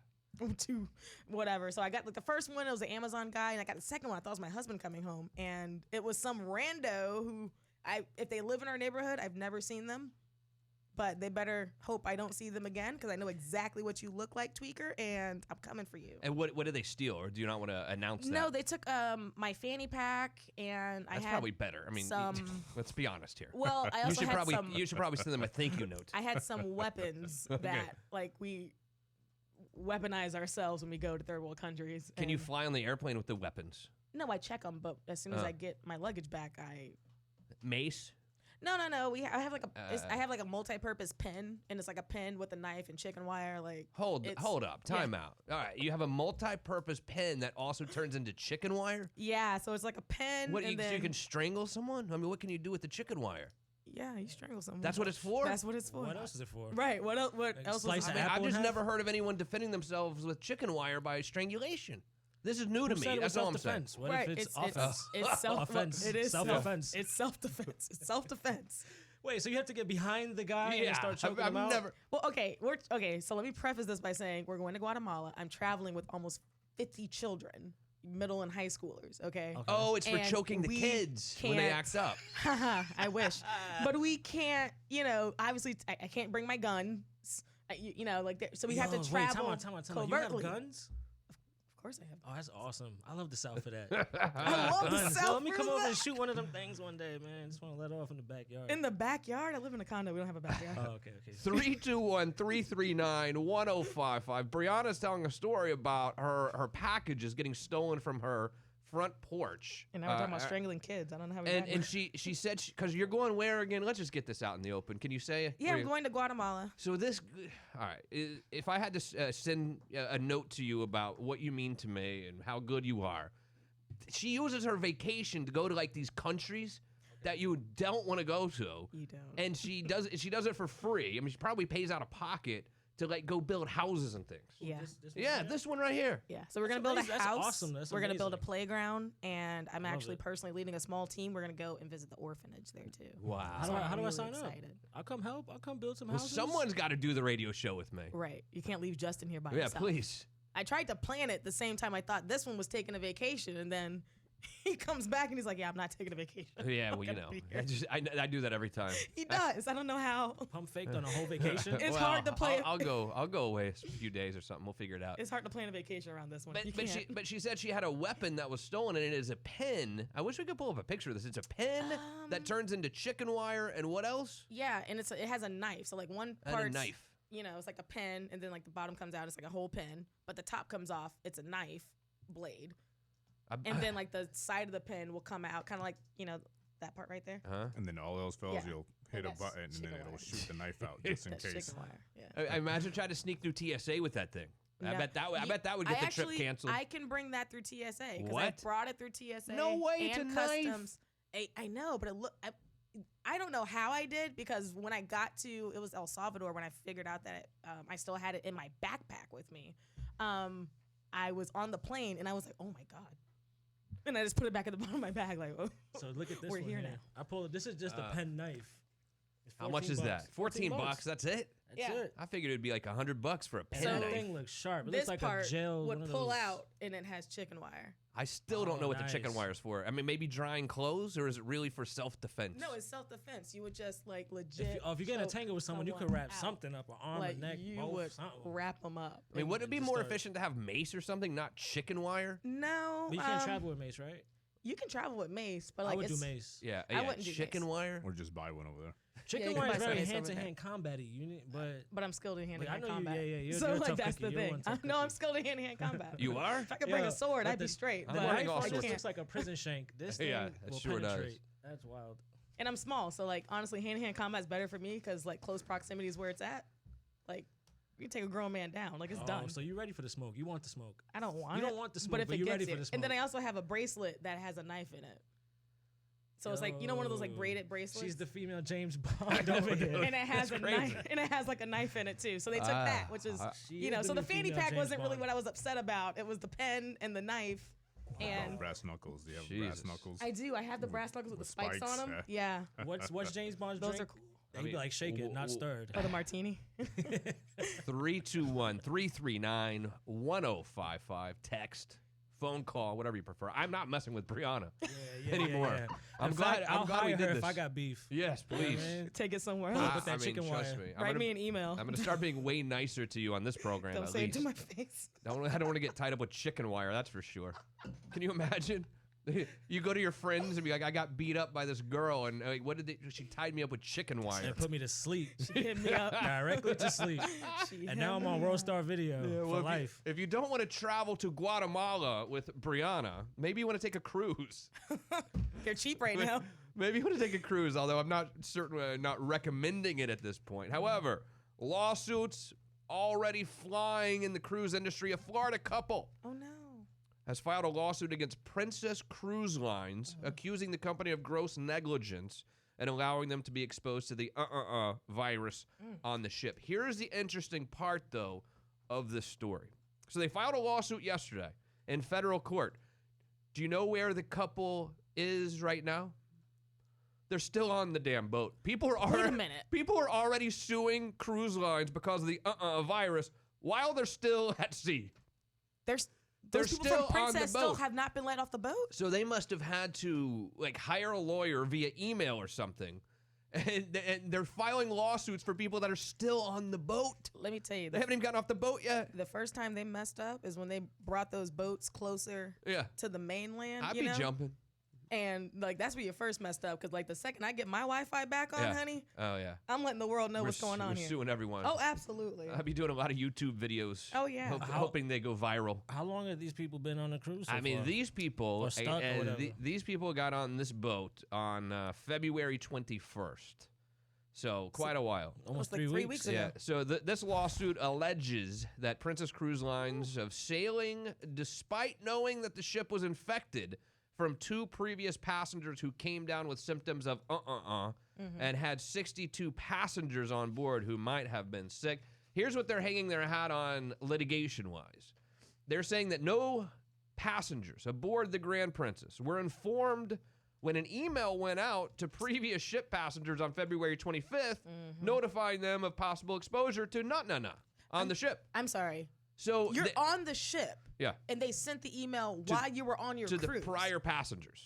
To whatever. So I got like the first one, it was the Amazon guy. And I got the second one, I thought it was my husband coming home. And it was some rando who, if they live in our neighborhood, I've never seen them. But they better hope I don't see them again because I know exactly what you look like, Tweaker, and I'm coming for you. And what did they steal, or do you not want to announce that? No, they took my fanny pack, and That's I had probably better. I mean, let's be honest here. Well, I also you should probably send them a thank you note. I had some weapons that, like, we weaponize ourselves when we go to third world countries. Can you fly on the airplane with the weapons? No, I check them, but as soon as I get my luggage back, Mace? No. I have like a multi-purpose pen, and it's like a pen with a knife and chicken wire. Like hold up, time out. All right, you have a multi-purpose pen that also turns into chicken wire. Yeah, so it's like a pen. So you can strangle someone? I mean, what can you do with the chicken wire? Yeah, you strangle someone. That's what it's for? That's what it's for. What else is it for? Right. What else? What else? I've just never heard of anyone defending themselves with chicken wire by strangulation. This is new to me. That's all I'm saying. What if it's offense? It's self-offense. It is self-offense. It's self-defense. It's self-defense. Wait, so you have to get behind the guy and start choking him out? Well, okay. So let me preface this by saying we're going to Guatemala. I'm traveling with almost 50 children, middle and high schoolers. Okay. Oh, it's for choking the kids when they act up. I wish, but we can't. You know, obviously, I can't bring my guns. So we have to travel covertly. You have guns? Of course I have. Oh, that's awesome. I love the South for that. I love the South. Let me come over and shoot one of them things one day, man. Just want to let off in the backyard. In the backyard? I live in a condo. We don't have a backyard. Oh, okay. 321-339-1055. Brianna's telling a story about her packages getting stolen from her front porch. And now we're talking about strangling kids. I don't know how we got And she said, because you're going where again? Let's just get this out in the open. Can you say it? Yeah, I'm going to Guatemala. So all right, if I had to send a note to you about what you mean to me and how good you are, she uses her vacation to go to like these countries that you don't want to go to. You don't. And she does it for free. I mean, she probably pays out of pocket to like go build houses and things. Yeah. This one right here. Yeah. So we're going to build a house. That's awesome. That's we're going to build a amazing. playground, and I'm actually personally leading a small team. We're going to go and visit the orphanage there too. Wow. How do I sign excited. up? I'll come help. I'll come build some Well, houses. someone's got to do the radio show with me. Right. You can't leave Justin here by Yeah, himself. please. I tried to plan it the same time I thought this one was taking a vacation, and then he comes back and he's like, yeah, I'm not taking a vacation. Yeah, well, you know. I do that every time. He does. I don't know how. Pump faked on a whole vacation. It's hard to play. I'll go away a few days or something. We'll figure it out. It's hard to plan a vacation around this one. But she said she had a weapon that was stolen, and it is a pen. I wish we could pull up a picture of this. It's a pen that turns into chicken wire, and what else? Yeah, and it has a knife. So like one And part, a knife. You know, it's like a pen, and then like the bottom comes out. It's like a whole pen, but the top comes off. It's a knife blade. And then like the side of the pen will come out, kind of like, you know, that part right there. And then all else fails, you'll hit a that's button and then chicken it'll wire. shoot the knife out just in That's case. chicken wire. Yeah. I imagine trying to sneak through TSA with that thing. I No. bet that would get the trip canceled. I can bring that through TSA because I What? brought it through TSA. No way, it's and a knife. customs. I know, but I don't know how I did because when I got to, it was El Salvador when I figured out that I still had it in my backpack with me. I was on the plane and I was like, oh my God. And I just put it back at the bottom of my bag like, oh. So look at this We're one here here. now. I pulled it. This is just a pen knife. It's How much is that? 14 bucks. That's it? That's it. I figured it'd be like $100 for a pen That knife. thing looks sharp. It This looks like part a gel. would one of pull those- out and it has chicken wire. I still don't know what the chicken nice. wire's for. I mean, maybe drying clothes, or is it really for self-defense? No, it's self-defense. You would just like legit. If you get in a choke tangle with someone, you could someone wrap out. something up, an arm, Like a neck, you both, would something. wrap them up. I mean, would it be Just more start- efficient to have mace or something, not chicken wire? No, But you can't travel with mace, right? You can travel with mace, but like I would do it's, mace. Yeah, I wouldn't do chicken mace. wire. Or just buy one over there. Chicken you can wire buy is some very mace over hand-to-hand combat-y. You need, but I'm skilled in Like, hand-to-hand I know you- combat. yeah, you're- so you're a like tough that's cookie. the You're thing. one tough No, I'm cookie. skilled in hand-to-hand combat. You are? If I could bring Yeah, a sword, but I'd be straight. I'm But learning all I sorts of- This can't. looks like a prison shank. This thing Yeah, it will sure does. penetrate. That's wild. And I'm small, so like honestly, hand-to-hand combat is better for me because like close proximity is where it's at. Like You take a grown man down. Like, it's done. So you're ready for the smoke. You want the smoke. I don't want You it. don't want the smoke, but if but it you're gets ready for it. the smoke. And then I also have a bracelet that has a knife in it. So it's like, you know, one of those like braided bracelets. She's the female James Bond over here. And it has a knife, and it has like a knife in it too. So they took that, which is, you know, so the fanny pack wasn't really what I was upset about. It was the pen and the knife. And brass knuckles. Do you have brass knuckles? I do. I have the brass knuckles with the spikes on them. Yeah. What's James Bond's Those drink? are cool. He'd be like, shake it, not stirred. Or the martini. 321-339-1055. Text, phone call, whatever you prefer. I'm not messing with Brianna anymore. Yeah. I'm In glad. fact, I'm I'll glad we hire did her this. if I got beef. Yes, please. Take it somewhere Put else. that chicken trust wire. me. Write me an email. I'm gonna start being way nicer to you on this program. Don't at say least. it to my face. I don't want to get tied up with chicken wire. That's for sure. Can you imagine? You go to your friends and be like, I got beat up by this girl, and like, what did they? She tied me up with chicken wire. And put me to sleep. She hit me up. Directly to sleep. And now I'm on World Star Video for life. If you don't want to travel to Guatemala with Brianna, maybe you want to take a cruise. They're cheap right now. Maybe you want to take a cruise, although I'm not not recommending it at this point. However, lawsuits already flying in the cruise industry. A Florida couple Oh no. has filed a lawsuit against Princess Cruise Lines, accusing the company of gross negligence and allowing them to be exposed to the virus on the ship. Here's the interesting part, though, of this story. So they filed a lawsuit yesterday in federal court. Do you know where the couple is right now? They're still on the damn boat. People are Wait a minute. People are already suing cruise lines because of the virus while they're still at sea. Those They're people still from on the Princess still boat. have not been let off the boat? So they must have had to like hire a lawyer via email or something. And they're filing lawsuits for people that are still on the boat. Let me tell you. They haven't even gotten off the boat yet. The first time they messed up is when they brought those boats closer to the mainland. I'd you be know? jumping. And like that's where you first messed up, because like the second I get my Wi-Fi back on, honey, Oh, yeah. I'm letting the world know what's going on We're here. suing everyone. Oh, absolutely. I'd be doing a lot of YouTube videos. Oh, yeah. Hoping they go viral. How long have these people been on the cruise so I mean, far? these people, Or stuck or whatever. these people got on this boat on February 21st. So quite a while. Almost like 3 weeks ago. Yeah. So this lawsuit alleges that Princess Cruise Lines of sailing, despite knowing that the ship was infected from 2 previous passengers who came down with symptoms of and had 62 passengers on board who might have been sick. Here's what they're hanging their hat on litigation-wise. They're saying that no passengers aboard the Grand Princess were informed when an email went out to previous ship passengers on February 25th, notifying them of possible exposure to on the ship. I'm sorry. So You're on the ship. Yeah. And they sent the email while you were on your to cruise. the prior passengers.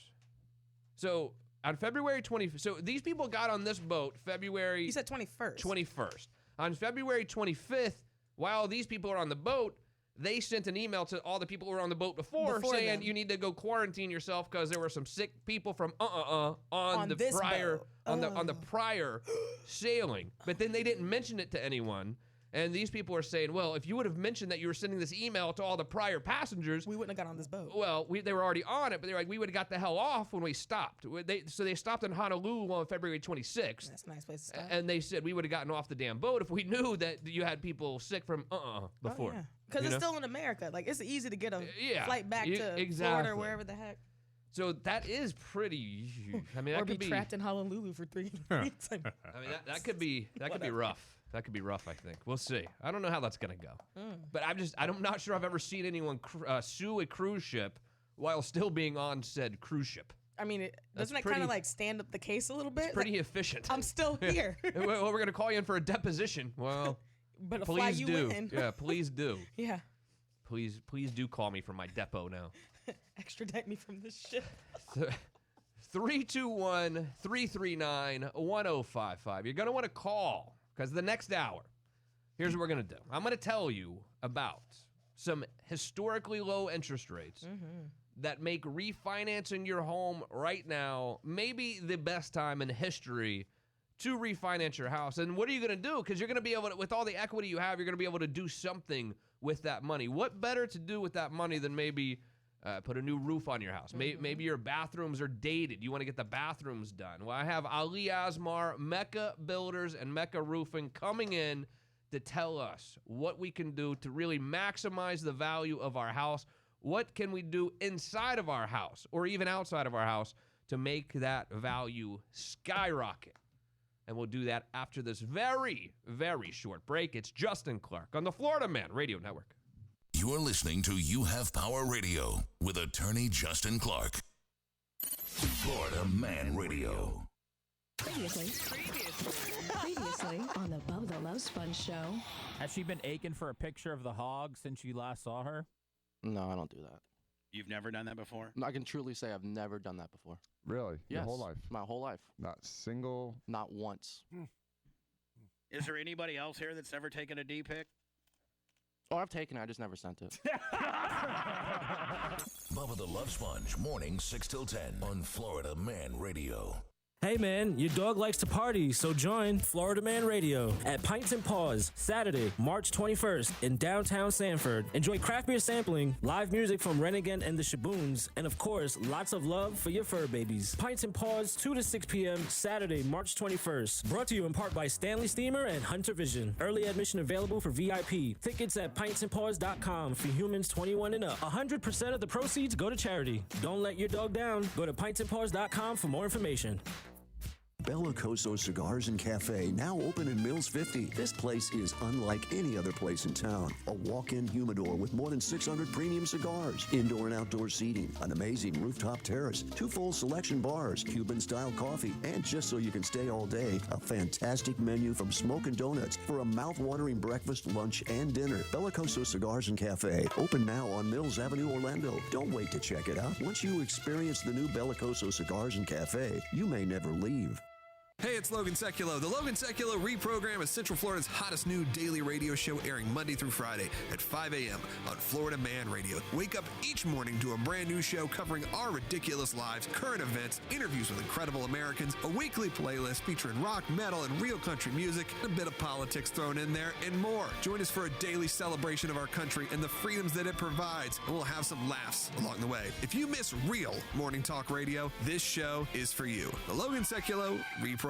So on February 20th, so these people got on this boat February. You said 21st. 21st. On February 25th, while these people are on the boat, they sent an email to all the people who were on the boat before saying them. you need to go quarantine yourself because there were some sick people from on the this prior boat. on the prior sailing. But then they didn't mention it to anyone. And these people are saying, well, if you would have mentioned that you were sending this email to all the prior passengers, we wouldn't have got on this boat. Well, they were already on it, but they're like, we would have got the hell off when we stopped. So they stopped in Honolulu on February 26th. That's a nice place to stop. And they said we would have gotten off the damn boat if we knew that you had people sick from before. Because You it's know? still in America. Like, it's easy to get a flight back to exactly. Florida or wherever the heck. So that is pretty. I mean, that Or be could trapped in Honolulu for 3 weeks. I mean, that could be rough. That could be rough, I think. We'll see. I don't know how that's gonna go. But I'm not sure I've ever seen anyone sue a cruise ship while still being on said cruise ship. I mean, That's doesn't that pretty- kind of like stand up the case a little bit? It's pretty Like, efficient. I'm still here. Well, we're gonna call you in for a deposition. Well, But to fly please you do. in. Yeah, please do. Yeah. Please do call me from my depot now. Extradite me from this ship. 321-339-1055. You're going to want to call because the next hour, here's what we're going to do. I'm going to tell you about some historically low interest rates that make refinancing your home right now maybe the best time in history to refinance your house. And what are you going to do? Because you're going to be able to, with all the equity you have, you're going to be able to do something with that money. What better to do with that money than maybe put a new roof on your house? Maybe your bathrooms are dated. You want to get the bathrooms done. Well, I have Ali Asmar, Mecca Builders, and Mecca Roofing coming in to tell us what we can do to really maximize the value of our house. What can we do inside of our house or even outside of our house to make that value skyrocket? And we'll do that after this very, very short break. It's Justin Clark on the Florida Man Radio Network. You're listening to You Have Power Radio with attorney Justin Clark. Florida Man Radio. Previously on the Bubba the Love Sponge show. Has she been aching for a picture of the hog since you last saw her? No, I don't do that. You've never done that before? I can truly say I've never done that before. Really? Yes. Your whole life? My whole life. Not single? Not once. Is there anybody else here that's ever taken a D-pic? Oh, I've taken it. I just never sent it. Bubba the Love Sponge, morning 6 till 10 on Florida Man Radio. Hey man, your dog likes to party, so join Florida Man Radio at Pints and Paws, Saturday, March 21st in downtown Sanford. Enjoy craft beer sampling, live music from Renegade and the Shaboons, and of course, lots of love for your fur babies. Pints and Paws, 2 to 6 p.m., Saturday, March 21st. Brought to you in part by Stanley Steamer and Hunter Vision. Early admission available for VIP. Tickets at pintsandpaws.com for humans 21 and up. 100% of the proceeds go to charity. Don't let your dog down. Go to pintsandpaws.com for more information. Bellicoso Cigars and Cafe, now open in Mills 50. This place is unlike any other place in town. A walk-in humidor with more than 600 premium cigars, indoor and outdoor seating, an amazing rooftop terrace, 2 full selection bars, Cuban-style coffee, and just so you can stay all day, a fantastic menu from Smokin' Donuts for a mouth-watering breakfast, lunch, and dinner. Bellicoso Cigars and Cafe, open now on Mills Avenue, Orlando. Don't wait to check it out. Once you experience the new Bellicoso Cigars and Cafe, you may never leave. Hey, it's Logan Sekulow. The Logan Sekulow Reprogram is Central Florida's hottest new daily radio show airing Monday through Friday at 5 a.m. on Florida Man Radio. Wake up each morning to a brand new show covering our ridiculous lives, current events, interviews with incredible Americans, a weekly playlist featuring rock, metal, and real country music, a bit of politics thrown in there, and more. Join us for a daily celebration of our country and the freedoms that it provides, and we'll have some laughs along the way. If you miss real morning talk radio, this show is for you. The Logan Sekulow Reprogram.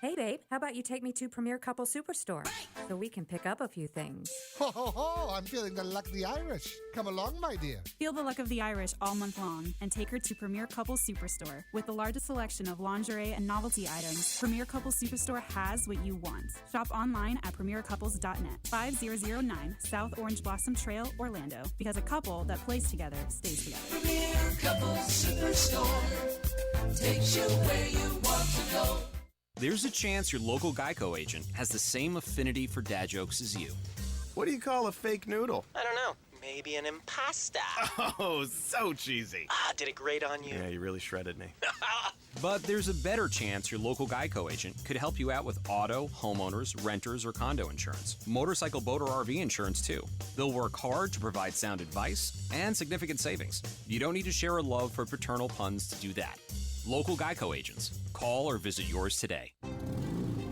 Hey, babe, how about you take me to Premier Couple Superstore so we can pick up a few things? Ho, ho, ho! I'm feeling the luck of the Irish. Come along, my dear. Feel the luck of the Irish all month long and take her to Premier Couple Superstore. With the largest selection of lingerie and novelty items, Premier Couple Superstore has what you want. Shop online at premiercouples.net. 5009 South Orange Blossom Trail, Orlando. Because a couple that plays together stays together. Premier Couple Superstore takes you where you want to go. There's a chance your local Geico agent has the same affinity for dad jokes as you. What do you call a fake noodle? I don't know. Maybe an impasta. Oh, so cheesy. Did it grate on you? Yeah, you really shredded me. But there's a better chance your local Geico agent could help you out with auto, homeowners, renters, or condo insurance. Motorcycle, boat, or RV insurance, too. They'll work hard to provide sound advice and significant savings. You don't need to share a love for paternal puns to do that. Local Geico agents. Call or visit yours today.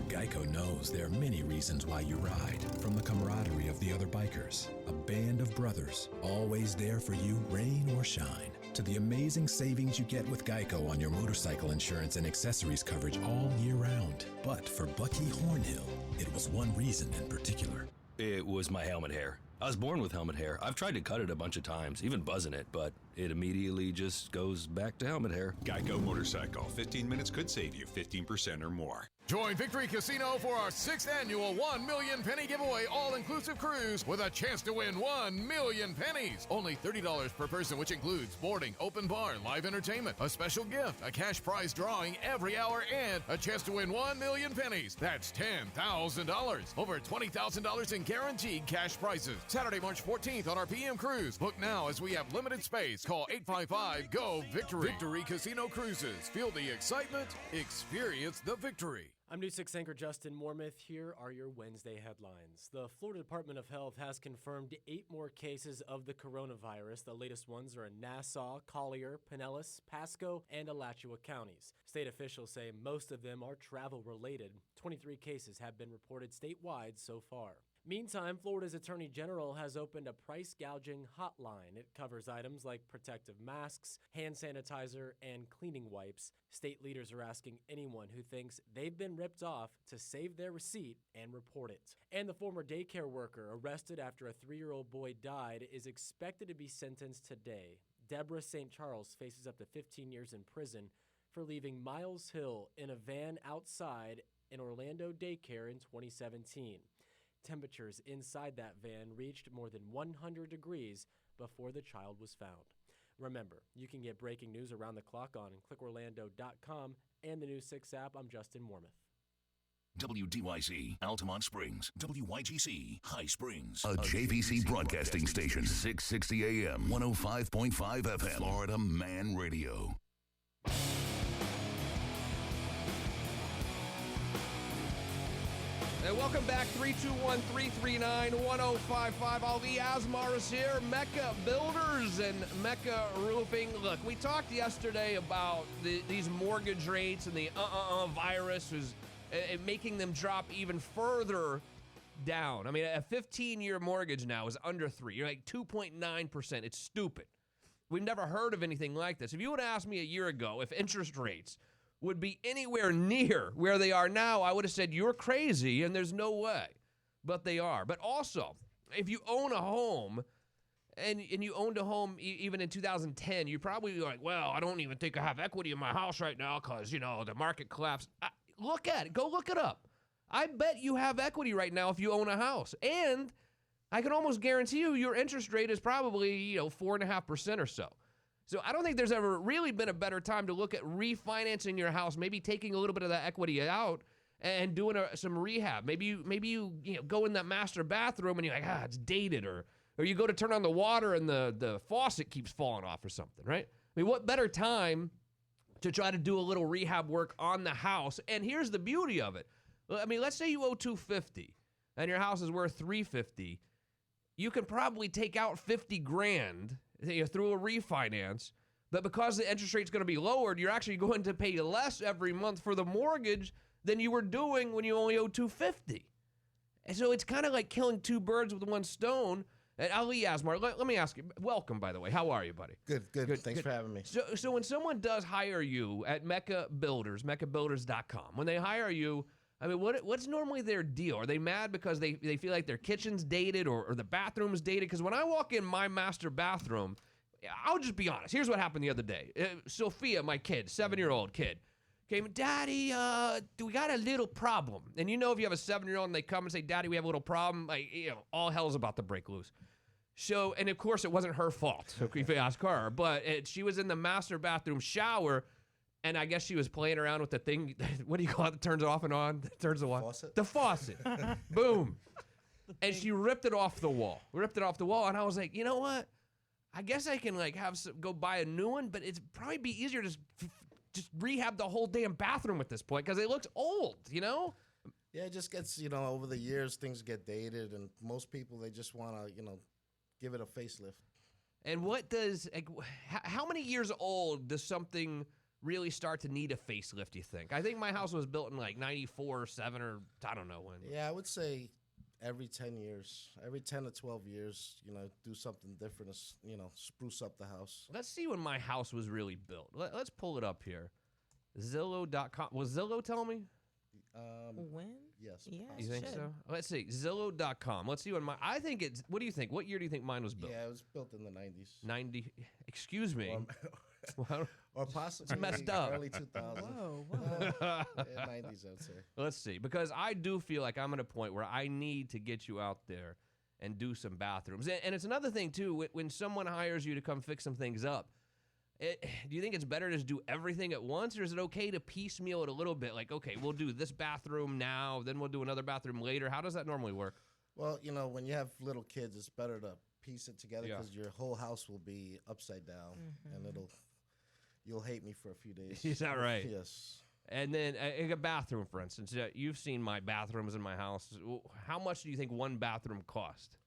Geico knows there are many reasons why you ride. From the camaraderie of the other bikers, a band of brothers, always there for you, rain or shine, to the amazing savings you get with Geico on your motorcycle insurance and accessories coverage all year round. But for Bucky Hornhill, it was one reason in particular. It was my helmet hair. I was born with helmet hair. I've tried to cut it a bunch of times, even buzzing it, but it immediately just goes back to helmet hair. Geico Motorcycle. 15 minutes could save you 15% or more. Join Victory Casino for our 6th annual 1 million penny giveaway all-inclusive cruise with a chance to win 1 million pennies. Only $30 per person, which includes boarding, open bar, live entertainment, a special gift, a cash prize drawing every hour, and a chance to win 1 million pennies. That's $10,000. Over $20,000 in guaranteed cash prizes. Saturday, March 14th on our PM cruise. Book now as we have limited space. Call 855-GO-VICTORY. Victory Casino Cruises. Feel the excitement. Experience the victory. I'm News 6 anchor Justin Mormith. Here are your Wednesday headlines. The Florida Department of Health has confirmed 8 more cases of the coronavirus. The latest ones are in Nassau, Collier, Pinellas, Pasco, and Alachua counties. State officials say most of them are travel-related. 23 cases have been reported statewide so far. Meantime, Florida's Attorney General has opened a price gouging hotline. It covers items like protective masks, hand sanitizer, and cleaning wipes. State leaders are asking anyone who thinks they've been ripped off to save their receipt and report it. And the former daycare worker arrested after a 3-year-old boy died is expected to be sentenced today. Deborah St. Charles faces up to 15 years in prison for leaving Miles Hill in a van outside an Orlando daycare in 2017. Temperatures inside that van reached more than 100 degrees before the child was found. Remember, you can get breaking news around the clock on clickorlando.com and the News 6 app. I'm Justin Mormouth. WDYC, Altamont Springs. WYGC, High Springs. A JVC broadcasting station. 660 AM, 105.5 FM. Florida Man Radio. And welcome back, 321-339-1055. Ali Asmar is here, Mecca Builders and Mecca Roofing. Look, we talked yesterday about these mortgage rates and the virus was making them drop even further down. I mean, a 15-year mortgage now is under 3. You're like 2.9%. It's stupid. We've never heard of anything like this. If you would have asked me a year ago if interest rates would be anywhere near where they are now, I would have said, you're crazy, and there's no way. But they are. But also, if you own a home, and you owned a home even in 2010, you're probably like, well, I don't even think I have equity in my house right now because, the market collapsed. Look at it. Go look it up. I bet you have equity right now if you own a house. And I can almost guarantee you your interest rate is probably, 4.5% or so. So I don't think there's ever really been a better time to look at refinancing your house, maybe taking a little bit of that equity out and doing some rehab. Maybe you go in that master bathroom and you're like, it's dated, or you go to turn on the water and the faucet keeps falling off or something, right? I mean, what better time to try to do a little rehab work on the house? And here's the beauty of it. I mean, let's say you owe $250 and your house is worth $350. You can probably take out $50,000 through a refinance, but because the interest rate's going to be lowered, you're actually going to pay less every month for the mortgage than you were doing when you only owe $250. And so it's kind of like killing two birds with one stone. And Ali Asmar, let me ask you, welcome, by the way. How are you, buddy? Good. Thanks for having me. So when someone does hire you at Mecca Builders, MeccaBuilders.com, when they hire you, I mean, what's normally their deal? Are they mad because they feel like their kitchen's dated or the bathroom's dated? Because when I walk in my master bathroom, I'll just be honest. Here's what happened the other day. Sophia, my kid, 7-year-old kid, came, Daddy, we got a little problem. And if you have a 7-year-old and they come and say, Daddy, we have a little problem, all hell's about to break loose. So, and of course, it wasn't her fault, if you ask her. But she was in the master bathroom shower, and I guess she was playing around with the thing. What do you call it? That turns it off and on? Turns the what? Faucet? The faucet. Boom. And she ripped it off the wall. And I was like, you know what? I guess I can go buy a new one, but it'd probably be easier to just rehab the whole damn bathroom at this point because it looks old, Yeah, it just gets, over the years, things get dated, and most people, they just want to, give it a facelift. And how many years old does something really start to need a facelift, you think? I think my house was built in 94 or 7 or I don't know when. Yeah, I would say every 10 years, every 10 to 12 years, do something different, spruce up the house. Let's see when my house was really built. Let's pull it up here. Zillow.com. Was Zillow telling me? When? Yes. Yeah, you think so? Let's see. Zillow.com. Let's see when I think it's, what do you think? What year do you think mine was built? Yeah, it was built in the 90s. 90, excuse me. Or possibly it's messed up. Early 2000s. Whoa. 90s, I'd say. Let's see. Because I do feel like I'm at a point where I need to get you out there and do some bathrooms. And it's another thing, too, when someone hires you to come fix some things up, do you think it's better to just do everything at once, or is it okay to piecemeal it a little bit? Like, okay, we'll do this bathroom now, then we'll do another bathroom later. How does that normally work? Well, when you have little kids, it's better to piece it together because your whole house will be upside down, and you'll hate me for a few days. Is that right? Yes. And then a bathroom, for instance. You've seen my bathrooms in my house. How much do you think one bathroom cost?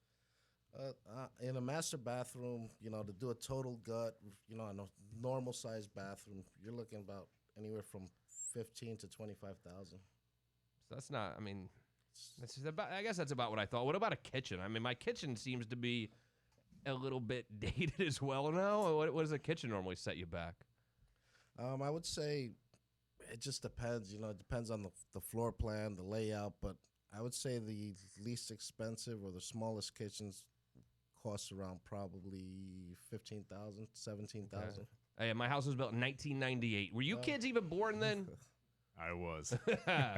In a master bathroom, to do a total gut, in a normal sized bathroom, you're looking about anywhere from $15,000 to $25,000. So that's not. I mean, I guess that's about what I thought. What about a kitchen? I mean, my kitchen seems to be a little bit dated as well now. What does a kitchen normally set you back? I would say it just depends. You know, it depends on the floor plan, the layout. But I would say the least expensive or the smallest kitchens cost around probably $15,000, $17,000. Okay. Hey, my house was built in 1998. Were you kids even born then? I was.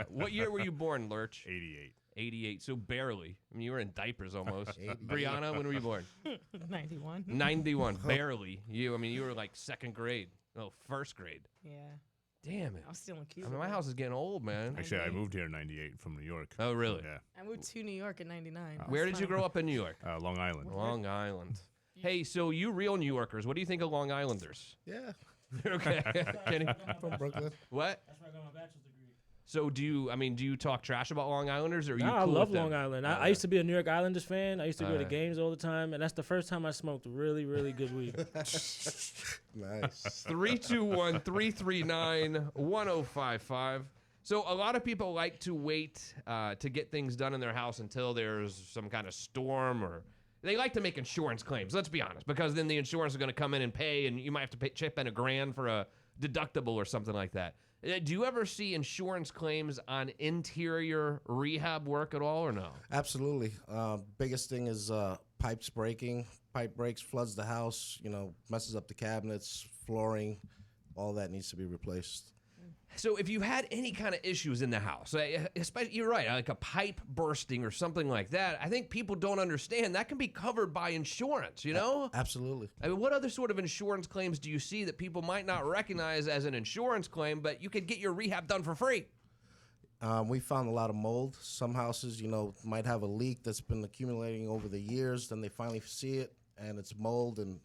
What year were you born, Lurch? 88. 88, so barely. I mean, you were in diapers almost. Brianna, when were you born? 91. 91, barely. You were like second grade. No, first grade. Yeah. Damn it. I was still in Cuba. I mean, my house is getting old, man. Actually, I moved here in 98 from New York. Oh, really? Yeah. I moved to New York in 99. Where did you grow up in New York? Long Island. Long Island. Hey, so you real New Yorkers, what do you think of Long Islanders? Yeah. Okay. Kenny? From Brooklyn. What? That's where I got my bachelor's degree. So do you talk trash about Long Islanders, or are you I cool love with them? Long Island. I used to be a New York Islanders fan. I used to go to games all the time, and that's the first time I smoked really, really good weed. Nice. 321-339-1055. So a lot of people like to wait to get things done in their house until there's some kind of storm, or they like to make insurance claims, let's be honest, because then the insurance is going to come in and pay, and you might have to chip in $1,000 for a deductible or something like that. Do you ever see insurance claims on interior rehab work at all, or no? Absolutely. Biggest thing is pipes breaking. Pipe breaks, floods the house, messes up the cabinets, flooring. All that needs to be replaced. So if you had any kind of issues in the house, especially, you're right, like a pipe bursting or something like that, I think people don't understand that can be covered by insurance, you know? Absolutely. I mean, what other sort of insurance claims do you see that people might not recognize as an insurance claim, but you could get your rehab done for free? We found a lot of mold. Some houses, might have a leak that's been accumulating over the years. Then they finally see it, and it's mold, and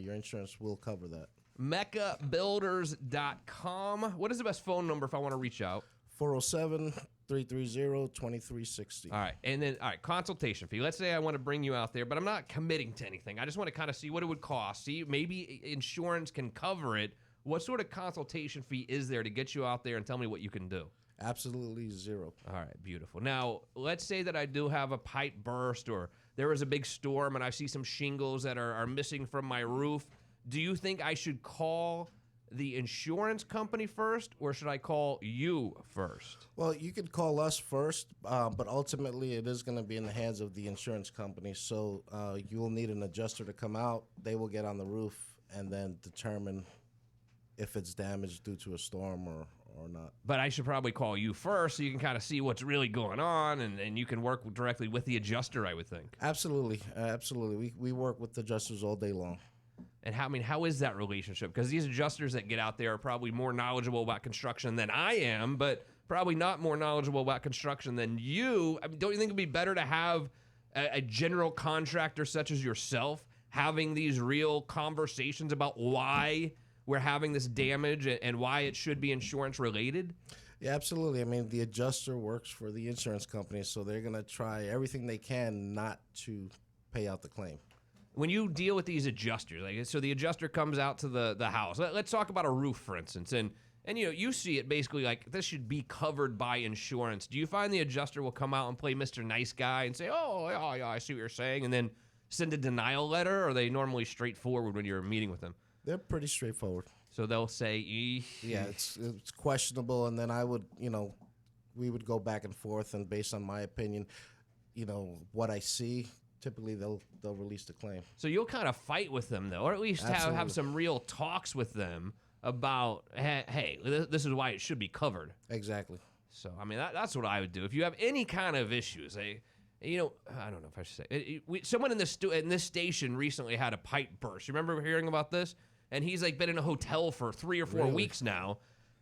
your insurance will cover that. MeccaBuilders.com. What is the best phone number if I want to reach out? 407-330-2360. All right. And then, consultation fee. Let's say I want to bring you out there, but I'm not committing to anything. I just want to kind of see what it would cost. See, maybe insurance can cover it. What sort of consultation fee is there to get you out there and tell me what you can do? Absolutely zero. All right, beautiful. Now, let's say that I do have a pipe burst, or there was a big storm and I see some shingles that are missing from my roof. Do you think I should call the insurance company first, or should I call you first? Well, you could call us first, but ultimately it is going to be in the hands of the insurance company. So you will need an adjuster to come out. They will get on the roof and then determine if it's damaged due to a storm or not. But I should probably call you first so you can kind of see what's really going on, and you can work directly with the adjuster, I would think. Absolutely. Absolutely. We work with adjusters all day long. And how is that relationship? Because these adjusters that get out there are probably more knowledgeable about construction than I am, but probably not more knowledgeable about construction than you. I mean, don't you think it'd be better to have a general contractor such as yourself having these real conversations about why we're having this damage and why it should be insurance related? Yeah, absolutely. I mean, the adjuster works for the insurance company, so they're going to try everything they can not to pay out the claim. When you deal with these adjusters, so the adjuster comes out to the house. Let's talk about a roof, for instance, and you see it basically like this should be covered by insurance. Do you find the adjuster will come out and play Mr. Nice Guy and say, oh, yeah, I see what you're saying, and then send a denial letter, or are they normally straightforward when you're meeting with them? They're pretty straightforward. So they'll say, yeah, it's questionable, and then we would go back and forth, and based on my opinion, what I see, typically they'll release the claim. So you'll kind of fight with them, though, or at least have some real talks with them about, hey, this is why it should be covered. Exactly. So, I mean, that's what I would do. If you have any kind of issues, I don't know if I should say. Someone in this station recently had a pipe burst. You remember hearing about this? And he's like been in a hotel for 3 or 4 weeks now.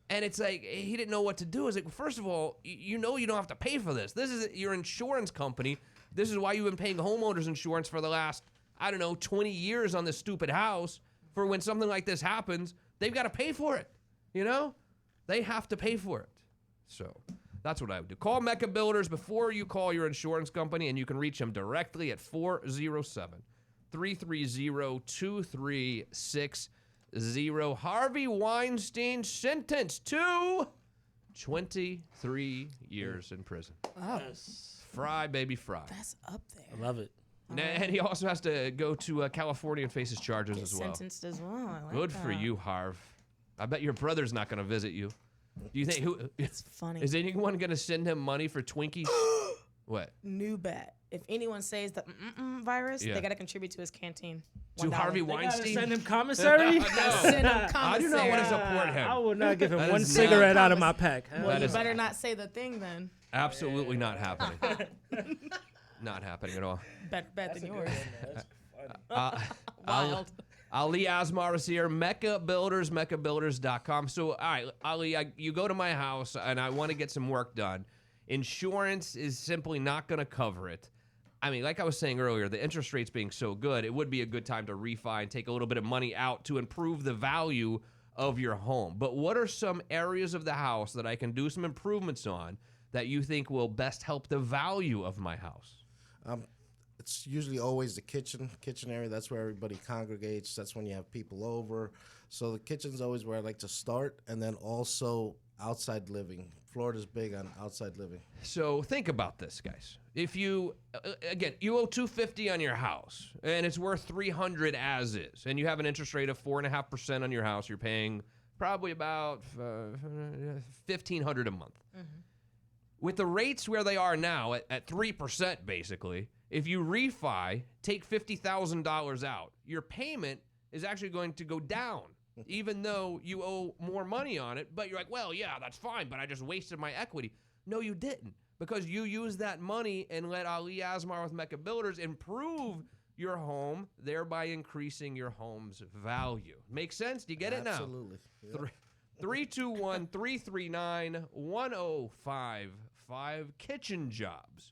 And it's like, he didn't know what to do. It's like, first of all, you don't have to pay for this. This is your insurance company. This is why you've been paying homeowners insurance for the last, 20 years on this stupid house. For when something like this happens, they've got to pay for it. They have to pay for it. So that's what I would do. Call Mecca Builders before you call your insurance company, and you can reach them directly at 407-330-2360. Harvey Weinstein sentenced to 23 years in prison. Oh, Fry, baby, fry. that's up there. I love it. And he also has to go to California and face his charges Get as well. sentenced as well. I like Good for that. you, Harv. I bet your brother's not going to visit you. Do you think It's funny. Is anyone going to send him money for Twinkies? What? New bet. If anyone says the virus, Yeah. they got to contribute to his canteen. To $1. Harvey They gotta Weinstein? send him commissary? No. Send him I do not want to commissary. support him. I will not give him That one is not- cigarette out of my pack. Well, That you is better not say the thing then. absolutely not happening. Not happening at all. Bet than yours. Wild. Ali Asmar is here. Mecca Builders, MeccaBuilders.com. So, all right, Ali, you go to my house and I want to get some work done. Insurance is simply not going to cover it. I mean, like I was saying earlier, the interest rates being so good, it would be a good time to refi and take a little bit of money out to improve the value of your home. But what are some areas of the house that I can do some improvements on that you think will best help the value of my house? It's usually always the kitchen area. That's where everybody congregates. That's when you have people over. So the kitchen's always where I like to start, and then also outside living. Florida's big on outside living. So think about this, guys. If you, again, you owe $250 on your house, and it's worth $300 as is, and you have an interest rate of 4.5% on your house, you're paying probably about $1,500 a month. With the rates where they are now at 3%, basically, if you refi, take $50,000 out, your payment is actually going to go down, even though you owe more money on it. But you're like, well, yeah, that's fine, but I just wasted my equity. No, you didn't, because you used that money and let Ali Asmar with Mecca Builders improve your home, thereby increasing your home's value. Make sense? Do you get it now? Absolutely. Yep. 321-339-1055 kitchen jobs.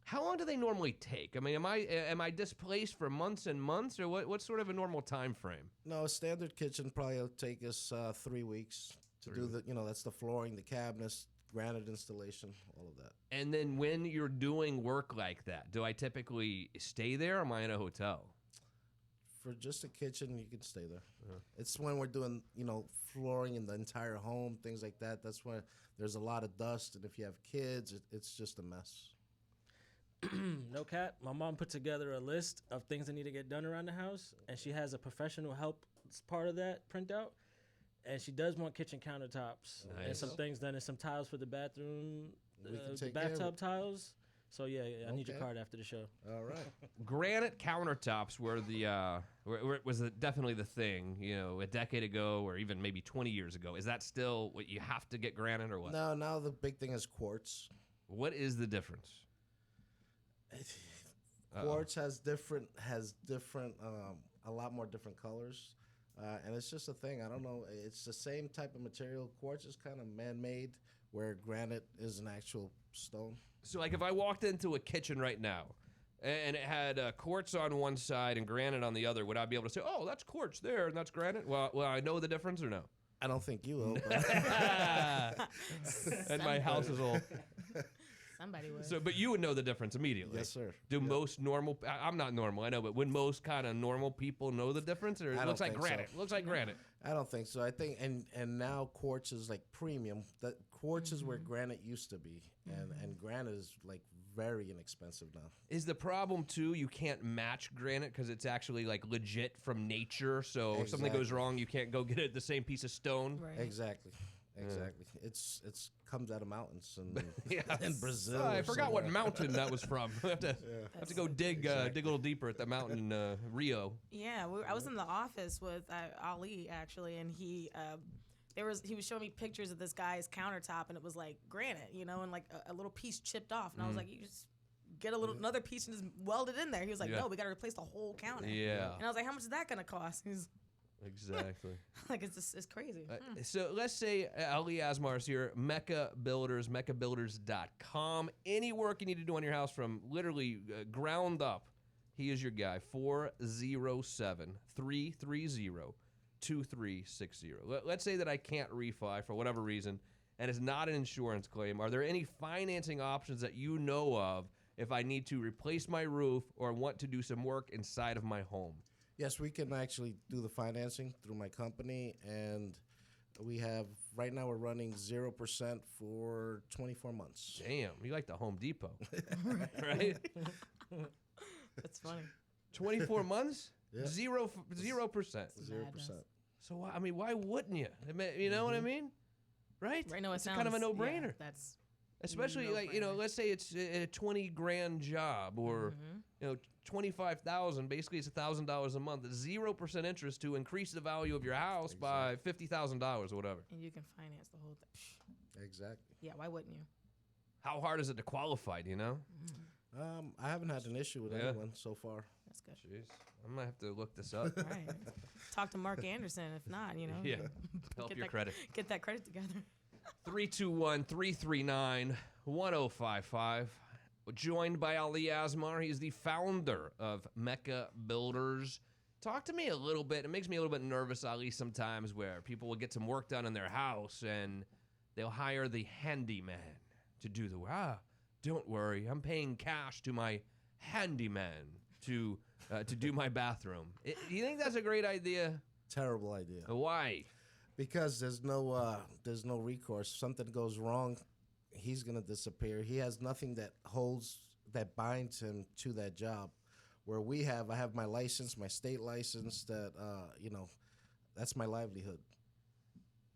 How long do they normally take? I mean, am I displaced for months and months, or what's sort of a normal time frame? No, a standard kitchen probably will take us 3 weeks to do the, that's the flooring, the cabinets, granite installation, all of that. And then when you're doing work like that, do I typically stay there, or am I in a hotel? For just a kitchen, you can stay there. It's when we're doing, flooring in the entire home, things like that. That's when there's a lot of dust, and if you have kids, it's just a mess. No cap. My mom put together a list of things that need to get done around the house, and she has a professional help part of that printout. And she does want kitchen countertops and some things done, and some tiles for the bathroom, the bathtub tiles. So yeah, I need your card after the show. All right. Granite countertops were definitely the thing, a decade ago, or even maybe 20 years ago. Is that still what you have to get granite, or what? No, now the big thing is quartz. What is the difference? Quartz has different, a lot more different colors, and it's just a thing. I don't know. It's the same type of material. Quartz is kind of man-made, where granite is an actual stone. So, like, if I walked into a kitchen right now, and it had quartz on one side and granite on the other, would I be able to say, "Oh, that's quartz there, and that's granite"? Well, I know the difference, or no? I don't think you will. But And my house is all. Somebody would. So, but you would know the difference immediately. Yes, sir. Do most normal? I'm not normal, I know, but would most kind of normal people know the difference, or it looks like granite? Looks like granite. I don't think so. I think, and now quartz is like premium. That quartz is where granite used to be, and granite is like very inexpensive now. Is the problem too? You can't match granite because it's actually like legit from nature. So if something goes wrong, you can't go get it the same piece of stone. Right. Exactly. It's comes out of mountains and Yeah. in Brazil. I or forgot what somewhere. mountain that was from. I have to go dig a little deeper at the mountain in Rio. Yeah, I was in the office with Ali actually, and he was showing me pictures of this guy's countertop, and it was like granite, and like a little piece chipped off, and I was like, you just get another piece and just weld it in there. He was like, no, we got to replace the whole counter. Yeah. And I was like, how much is that gonna cost? He's Exactly. like, it's crazy. So let's say Ali Asmar is here, Mecca Builders, MeccaBuilders.com. Any work you need to do on your house from literally ground up, he is your guy. 407-330-2360. Let's say that I can't refi for whatever reason, and it's not an insurance claim. Are there any financing options that you know of if I need to replace my roof or want to do some work inside of my home? Yes, we can actually do the financing through my company, and We have right now we're running 0% for 24 months. Damn, you like the Home Depot, right? That's funny. 24 months, Yeah. 0%. 0%. So I mean, why wouldn't you? You know what I mean, right? Right now, it it's sounds kind of a no-brainer. Yeah, that's Especially like let's say it's a $20,000 job or $25,000. Basically, it's $1,000 a month. 0% interest to increase the value of your house by $50,000 or whatever. And you can finance the whole thing. Exactly. Yeah, why wouldn't you? How hard is it to qualify? Do you know? I haven't had an issue with anyone so far. That's good. Jeez, I might have to look this up. Right. Talk to Mark Anderson. If not, Yeah. Help your credit. Get that credit together. 321-339-1055. Joined by Ali Asmar. He's the founder of Mecca Builders. Talk to me a little bit. It makes me a little bit nervous, Ali, sometimes where people will get some work done in their house and they'll hire the handyman to do the work. Don't worry, I'm paying cash to my handyman to do my bathroom. Do you think that's a great idea? Terrible idea. Why? Because there's no recourse. If something goes wrong, he's gonna disappear. He has nothing that binds him to that job. Where I have my license, my state license. That's my livelihood.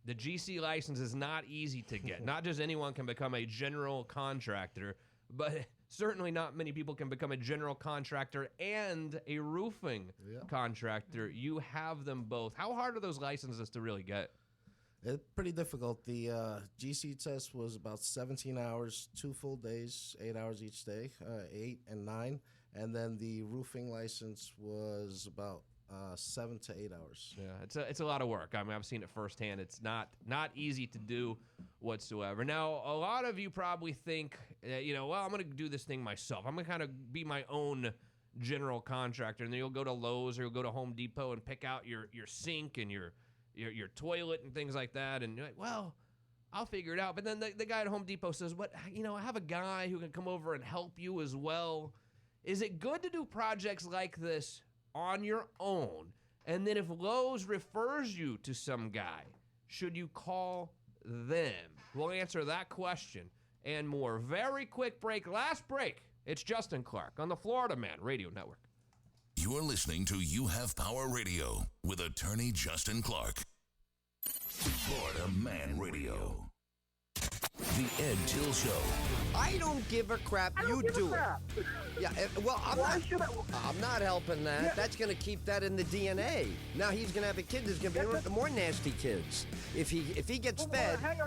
The GC license is not easy to get. Not just anyone can become a general contractor, but certainly not many people can become a general contractor and a roofing contractor. You have them both. How hard are those licenses to really get? It's pretty difficult. The GC test was about 17 hours, 2 full days, 8 hours each day, 8 and 9. And then the roofing license was about 7 to 8 hours. Yeah, it's a lot of work. I mean, I've seen it firsthand. It's not easy to do whatsoever. Now, a lot of you probably think, well, I'm going to do this thing myself. I'm going to kind of be my own general contractor. And then you'll go to Lowe's or you'll go to Home Depot and pick out your sink and your toilet and things like that. And you're like, well, I'll figure it out. But then the guy at Home Depot says, I have a guy who can come over and help you as well. Is it good to do projects like this on your own? And then if Lowe's refers you to some guy, should you call them? We'll answer that question and more. Very quick break. Last break. It's Justin Clark on the Florida Man Radio Network. You're listening to You Have Power Radio with attorney Justin Clark. Florida Man Radio. The Ed Till Show. I don't give a crap. You do it. Yeah, well, I'm not helping that. Yeah. That's going to keep that in the DNA. Now he's going to have a kid. There's going to be more nasty kids. If he gets fed, I'm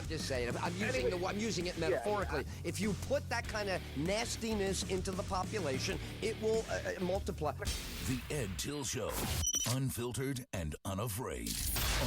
just saying. I'm using it metaphorically. Yeah. If you put that kind of nastiness into the population, it will multiply. The Ed Till Show. Unfiltered and unafraid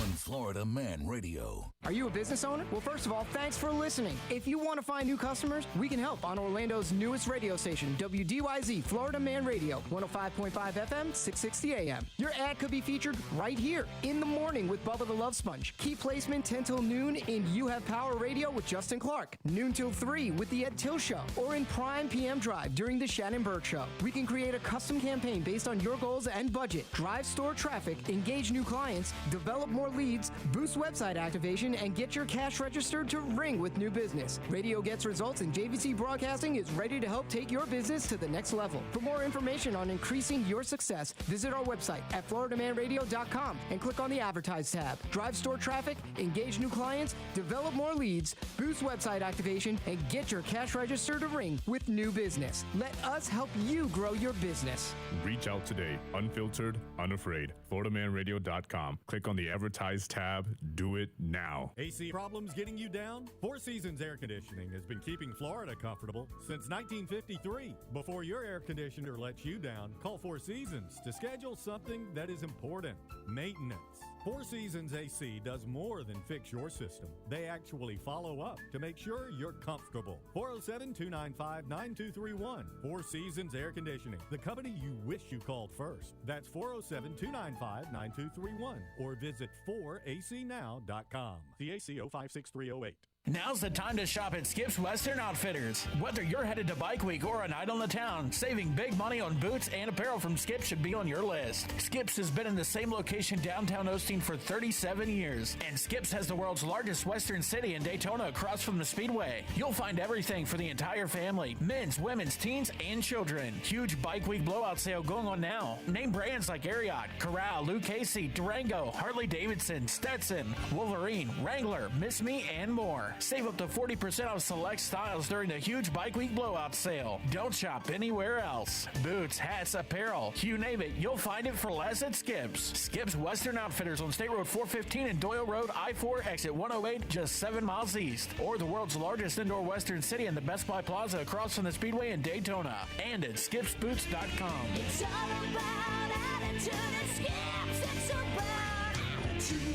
on Florida Man Radio. Are you a business owner? Well, first of all, thanks for listening. If you want to find new customers, we can help on Orlando's newest radio station, WDYZ, Florida Man Radio, 105.5 FM, 660 AM. Your ad could be featured right here in the morning with Bubba the Love Sponge. Key placement 10 till noon in You Have Power Radio with Justin Clark. Noon till 3 with the Ed Till Show. Or in prime PM drive during the Shannon Burke Show. We can create a custom campaign based on your goals and budget. Drive store traffic, engage new clients, develop more leads, boost website activation, and get your cash registered to ring with new business. Radio gets results, and JVC Broadcasting is ready to help take your business to the next level. For more information on increasing your success, visit our website at floridamanradio.com and click on the Advertise tab. Drive store traffic, engage new clients, develop more leads, boost website activation, and get your cash registered to ring with new business. Let us help you grow your business. Reach out today. Unfiltered, unafraid. FloridaManRadio.com. Click on the Advertise tab. Do it now. AC problems getting you down? Four Seasons Air Conditioning has been keeping Florida comfortable since 1953. Before your air conditioner lets you down, call Four Seasons to schedule something that is important: maintenance. Four Seasons AC does more than fix your system. They actually follow up to make sure you're comfortable. 407-295-9231. Four Seasons Air Conditioning, the company you wish you called first. That's 407-295-9231. Or visit 4acnow.com. CAC 056308. Now's the time to shop at Skip's Western Outfitters. Whether you're headed to Bike Week or a night on the town, saving big money on boots and apparel from Skip's should be on your list. Skip's has been in the same location downtown Osteen for 37 years, and Skip's has the world's largest Western city in Daytona across from the Speedway. You'll find everything for the entire family, men's, women's, teens, and children. Huge Bike Week blowout sale going on now. Name brands like Ariat, Corral, Luke Casey, Durango, Harley-Davidson, Stetson, Wolverine, Wrangler, Miss Me, and more. Save up to 40% off select styles during the huge Bike Week blowout sale. Don't shop anywhere else. Boots, hats, apparel, you name it, you'll find it for less at Skip's. Skip's Western Outfitters on State Road 415 and Doyle Road, I-4, exit 108, just 7 miles east. Or the world's largest indoor Western city in the Best Buy Plaza across from the Speedway in Daytona. And at skipsboots.com. It's all about attitude at Skips. It's about attitude.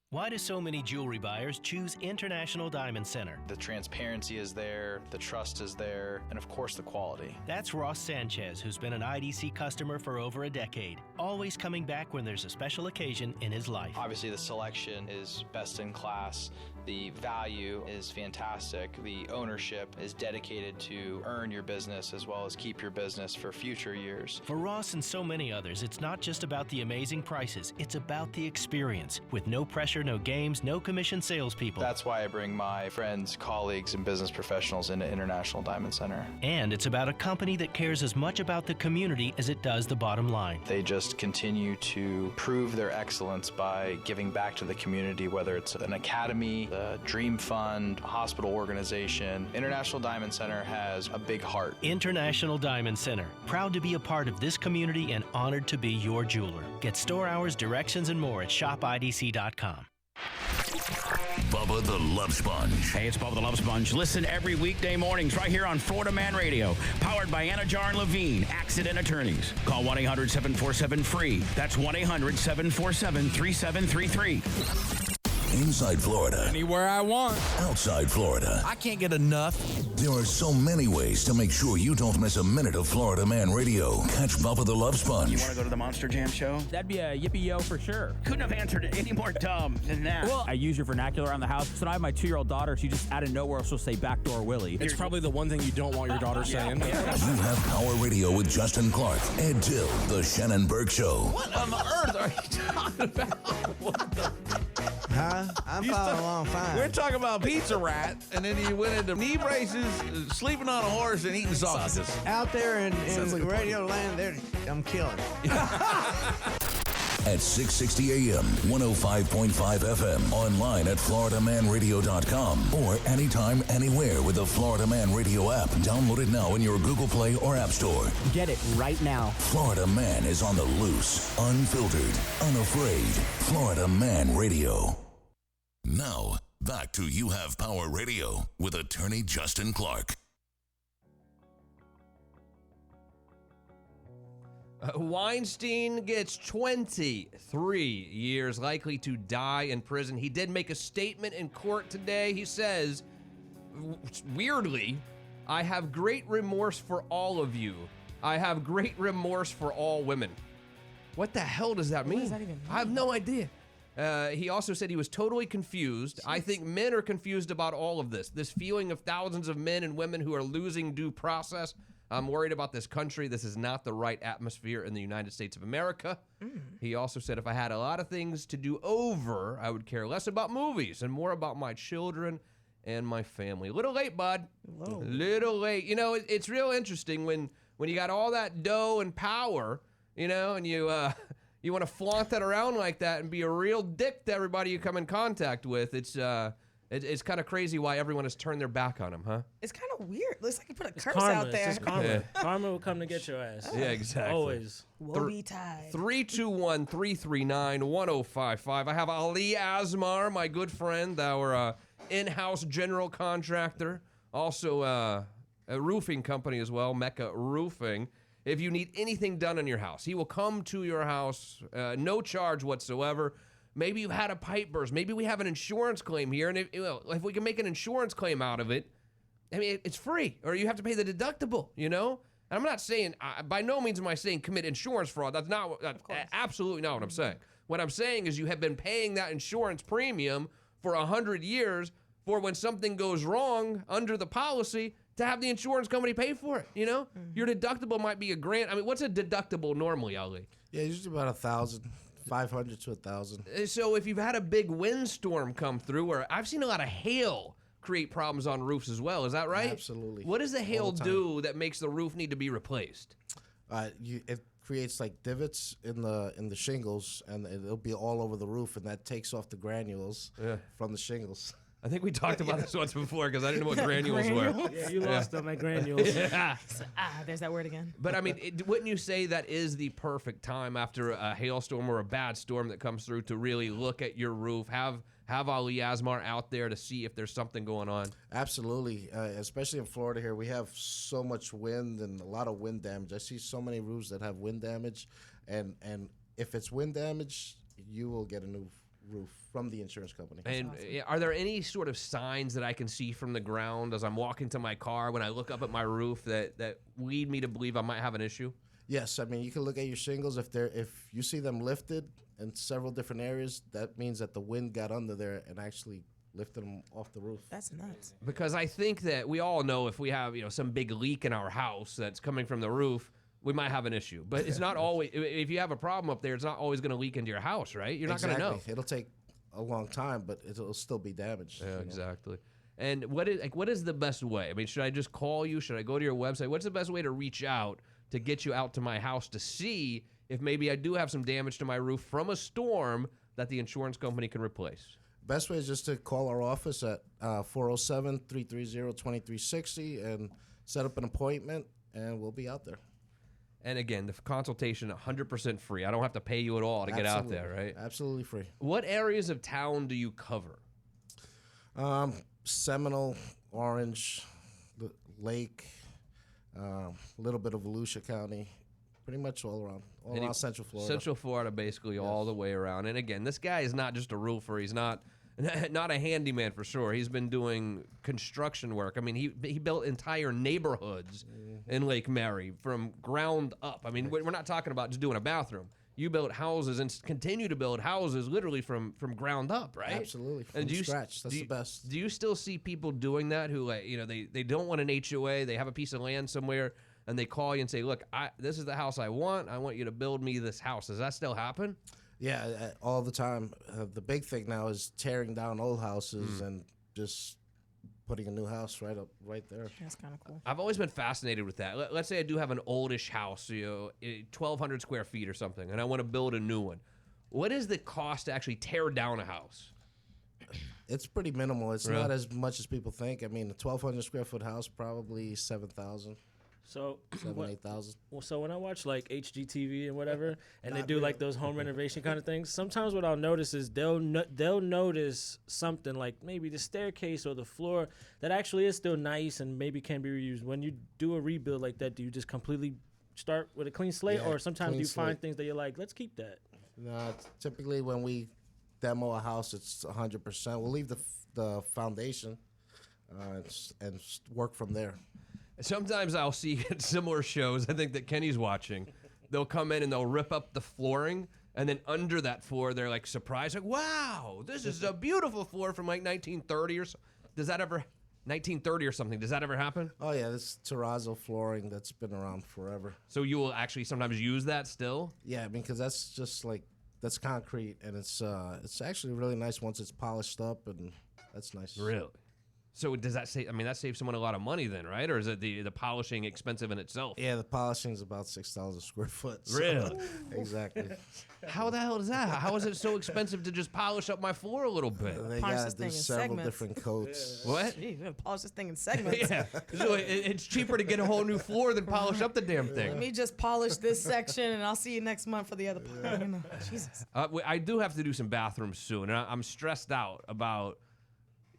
Why do so many jewelry buyers choose International Diamond Center? The transparency is there, the trust is there, and of course the quality. That's Ross Sanchez, who's been an IDC customer for over a decade, always coming back when there's a special occasion in his life. Obviously the selection is best in class. The value is fantastic. The ownership is dedicated to earn your business as well as keep your business for future years. For Ross and so many others, it's not just about the amazing prices, it's about the experience. With no pressure, no games, no commission salespeople. That's why I bring my friends, colleagues, and business professionals into International Diamond Center. And it's about a company that cares as much about the community as it does the bottom line. They just continue to prove their excellence by giving back to the community, whether it's an academy, the Dream Fund, hospital organization. International Diamond Center has a big heart. International Diamond Center, proud to be a part of this community and honored to be your jeweler. Get store hours, directions, and more at shopidc.com. Bubba the Love Sponge. Hey, it's Bubba the Love Sponge. Listen every weekday mornings right here on Florida Man Radio. Powered by Anajar and Levine, Accident Attorneys. Call 1-800-747-FREE. That's 1-800-747-3733. Inside Florida. Anywhere I want. Outside Florida. I can't get enough. There are so many ways to make sure you don't miss a minute of Florida Man Radio. Catch Bubba the Love Sponge. You want to go to the Monster Jam show? That'd be a yippee-yo for sure. Couldn't have answered it any more dumb than that. Well, I use your vernacular around the house. So now I have my 2-year-old daughter. She just out of nowhere she'll say backdoor Willie. It's probably the one thing you don't want your daughter saying. You have Power Radio with Justin Clark, Ed Till, The Shannon Burke Show. What on earth are you talking about? Huh? I'm following along fine. We're talking about Pizza Rat, and then you went into knee braces, sleeping on a horse, and eating sausages. Out there in like radio land, I'm killing it. At 660 AM, 105.5 FM, online at FloridaManRadio.com, or anytime, anywhere with the Florida Man Radio app. Download it now in your Google Play or App Store. Get it right now. Florida Man is on the loose, unfiltered, unafraid. Florida Man Radio. Now, back to You Have Power Radio with attorney Justin Clark. Weinstein gets 23 years, likely to die in prison. He did make a statement in court today. He says, weirdly, I have great remorse for all of you. I have great remorse for all women. What the hell does that mean? What does that even mean? I have no idea. He also said he was totally confused. I think men are confused about all of this. This feeling of thousands of men and women who are losing due process. I'm worried about this country. This is not the right atmosphere in the United States of America. He also said if I had a lot of things to do over, I would care less about movies and more about my children and my family. A little late, bud. Little late. You know, it's real interesting when you got all that dough and power, you know, and you want to flaunt that around like that and be a real dick to everybody you come in contact with. It's kind of crazy why everyone has turned their back on him, huh? It's kind of weird. Looks like you put a curse Karma. out there. It's just karma. Yeah. Karma will come to get your ass. Yeah, exactly. Always. Woe betide. 321-339-1055. I have Ali Asmar, my good friend, our in-house general contractor, also a roofing company as well, Mecca Roofing. If you need anything done in your house, he will come to your house, no charge whatsoever. Maybe you had a pipe burst. Maybe we have an insurance claim here, and if we can make an insurance claim out of it, I mean, it's free, or you have to pay the deductible, you know? And I'm not saying, by no means am I saying commit insurance fraud. That's absolutely not what I'm saying. What I'm saying is you have been paying that insurance premium for 100 years for when something goes wrong under the policy to have the insurance company pay for it, you know? Your deductible might be $1,000. I mean, what's a deductible normally, Ali? Yeah, usually about 1,000, 500 to 1,000. So if you've had a big windstorm come through, or I've seen a lot of hail create problems on roofs as well, is that right? Absolutely. What does the hail All the time. do that makes the roof need to be replaced? It creates like divots in the shingles, and it'll be all over the roof, and that takes off the granules from the shingles. I think we talked about this once before because I didn't know what granules were. Yeah, you lost on my granules. Yeah. There's that word again. But I mean, wouldn't you say that is the perfect time after a hailstorm or a bad storm that comes through to really look at your roof, have Ali Asmar out there to see if there's something going on? Absolutely, especially in Florida here, we have so much wind and a lot of wind damage. I see so many roofs that have wind damage, and if it's wind damage, you will get a new roof from the insurance company. And are there any sort of signs that I can see from the ground as I'm walking to my car when I look up at my roof that lead me to believe I might have an issue? Yes, I mean, you can look at your shingles. If you see them lifted in several different areas, that means that the wind got under there and actually lifted them off the roof. That's nuts. Because I think that we all know if we have some big leak in our house that's coming from the roof, we might have an issue. But it's not always, if you have a problem up there, it's not always going to leak into your house, right? You're not going to know. It'll take a long time, but it'll still be damaged. Yeah, exactly. And what is the best way? I mean, should I just call you? Should I go to your website? What's the best way to reach out to get you out to my house to see if maybe I do have some damage to my roof from a storm that the insurance company can replace? Best way is just to call our office at 407-330-2360 and set up an appointment, and we'll be out there. And again, the consultation 100% free. I don't have to pay you at all to get out there, right? Absolutely free. What areas of town do you cover? Seminole, Orange, Lake, a little bit of Volusia County, pretty much all around Central Florida. Central Florida, basically all the way around. And again, this guy is not just a roofer. He's not a handyman for sure. He's been doing construction work. I mean, he built entire neighborhoods in Lake Mary from ground up. I mean, we're not talking about just doing a bathroom. You built houses and continue to build houses literally from ground up, right? Absolutely, from scratch. That's the best. Do you still see people doing that who, they don't want an HOA, they have a piece of land somewhere, and they call you and say, look, this is the house I want you to build me this house. Does that still happen? Yeah, all the time. The big thing now is tearing down old houses and just putting a new house right there. That's kind of cool. I've always been fascinated with that. Let's say I do have an oldish house, 1,200 square feet or something, and I want to build a new one. What is the cost to actually tear down a house? It's pretty minimal. It's Really? not as much as people think. I mean, a 1,200 square foot house, probably 7,000. So 8,000. Well, so when I watch like HGTV and whatever, and they do like those home renovation kind of things, sometimes what I'll notice is they'll notice something like maybe the staircase or the floor that actually is still nice and maybe can be reused. When you do a rebuild like that, do you just completely start with a clean slate, or sometimes you find things that you're like, let's keep that? No, typically when we demo a house, it's 100%. We'll leave the foundation and work from there. Sometimes I'll see similar shows, I think that Kenny's watching. They'll come in and they'll rip up the flooring, and then under that floor, they're like surprised, like, wow, this is a beautiful floor from like 1930 or so. Does that ever, 1930 or something, does that ever happen? Oh, yeah, this terrazzo flooring that's been around forever. So you will actually sometimes use that still? Yeah, because that's just like, that's concrete, and it's actually really nice once it's polished up, and that's nice. Really? So does that save? I mean, that saves someone a lot of money then, right? Or is it the polishing expensive in itself? Yeah, the polishing is about $6 a square foot. So Really? Exactly. How the hell is that? How is it so expensive to just polish up my floor a little bit? They got to do several different coats. What? Gee, we're gonna polish this thing in segments. Yeah. So it's cheaper to get a whole new floor than polish up the damn thing. Let me just polish this section, and I'll see you next month for the other part. You know, Jesus. I do have to do some bathrooms soon, and I'm stressed out about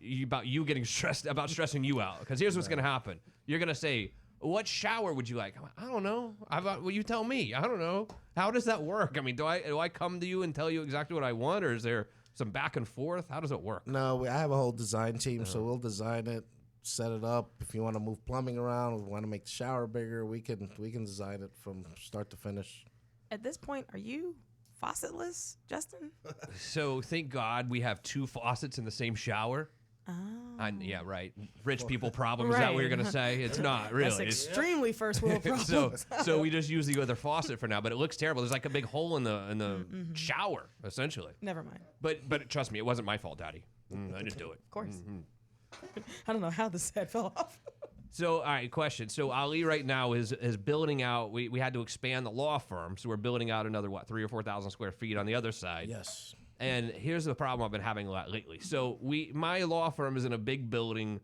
you getting stressed, about stressing you out. Because here's what's going to happen. You're going to say, what shower would you like? I don't know. Well, you tell me. I don't know. How does that work? I mean, do I come to you and tell you exactly what I want, or is there some back and forth? How does it work? No, I have a whole design team, so we'll design it, set it up. If you want to move plumbing around, we want to make the shower bigger, we can design it from start to finish. At this point, are you faucetless, Justin? So thank God we have 2 faucets in the same shower. Oh. Yeah, right. Rich people problem. Is that what you're going to say? It's not really. That's extremely first world problem. so we just use the other faucet for now, but it looks terrible. There's like a big hole in the shower, essentially. Never mind. But trust me, it wasn't my fault, Daddy. I didn't do it. Of course. I don't know how the set fell off. So, all right, question. So Ali right now is building out. We had to expand the law firm, so we're building out another 3,000 or 4,000 square feet on the other side. Yes. And here's the problem I've been having a lot lately. So my law firm is in a big building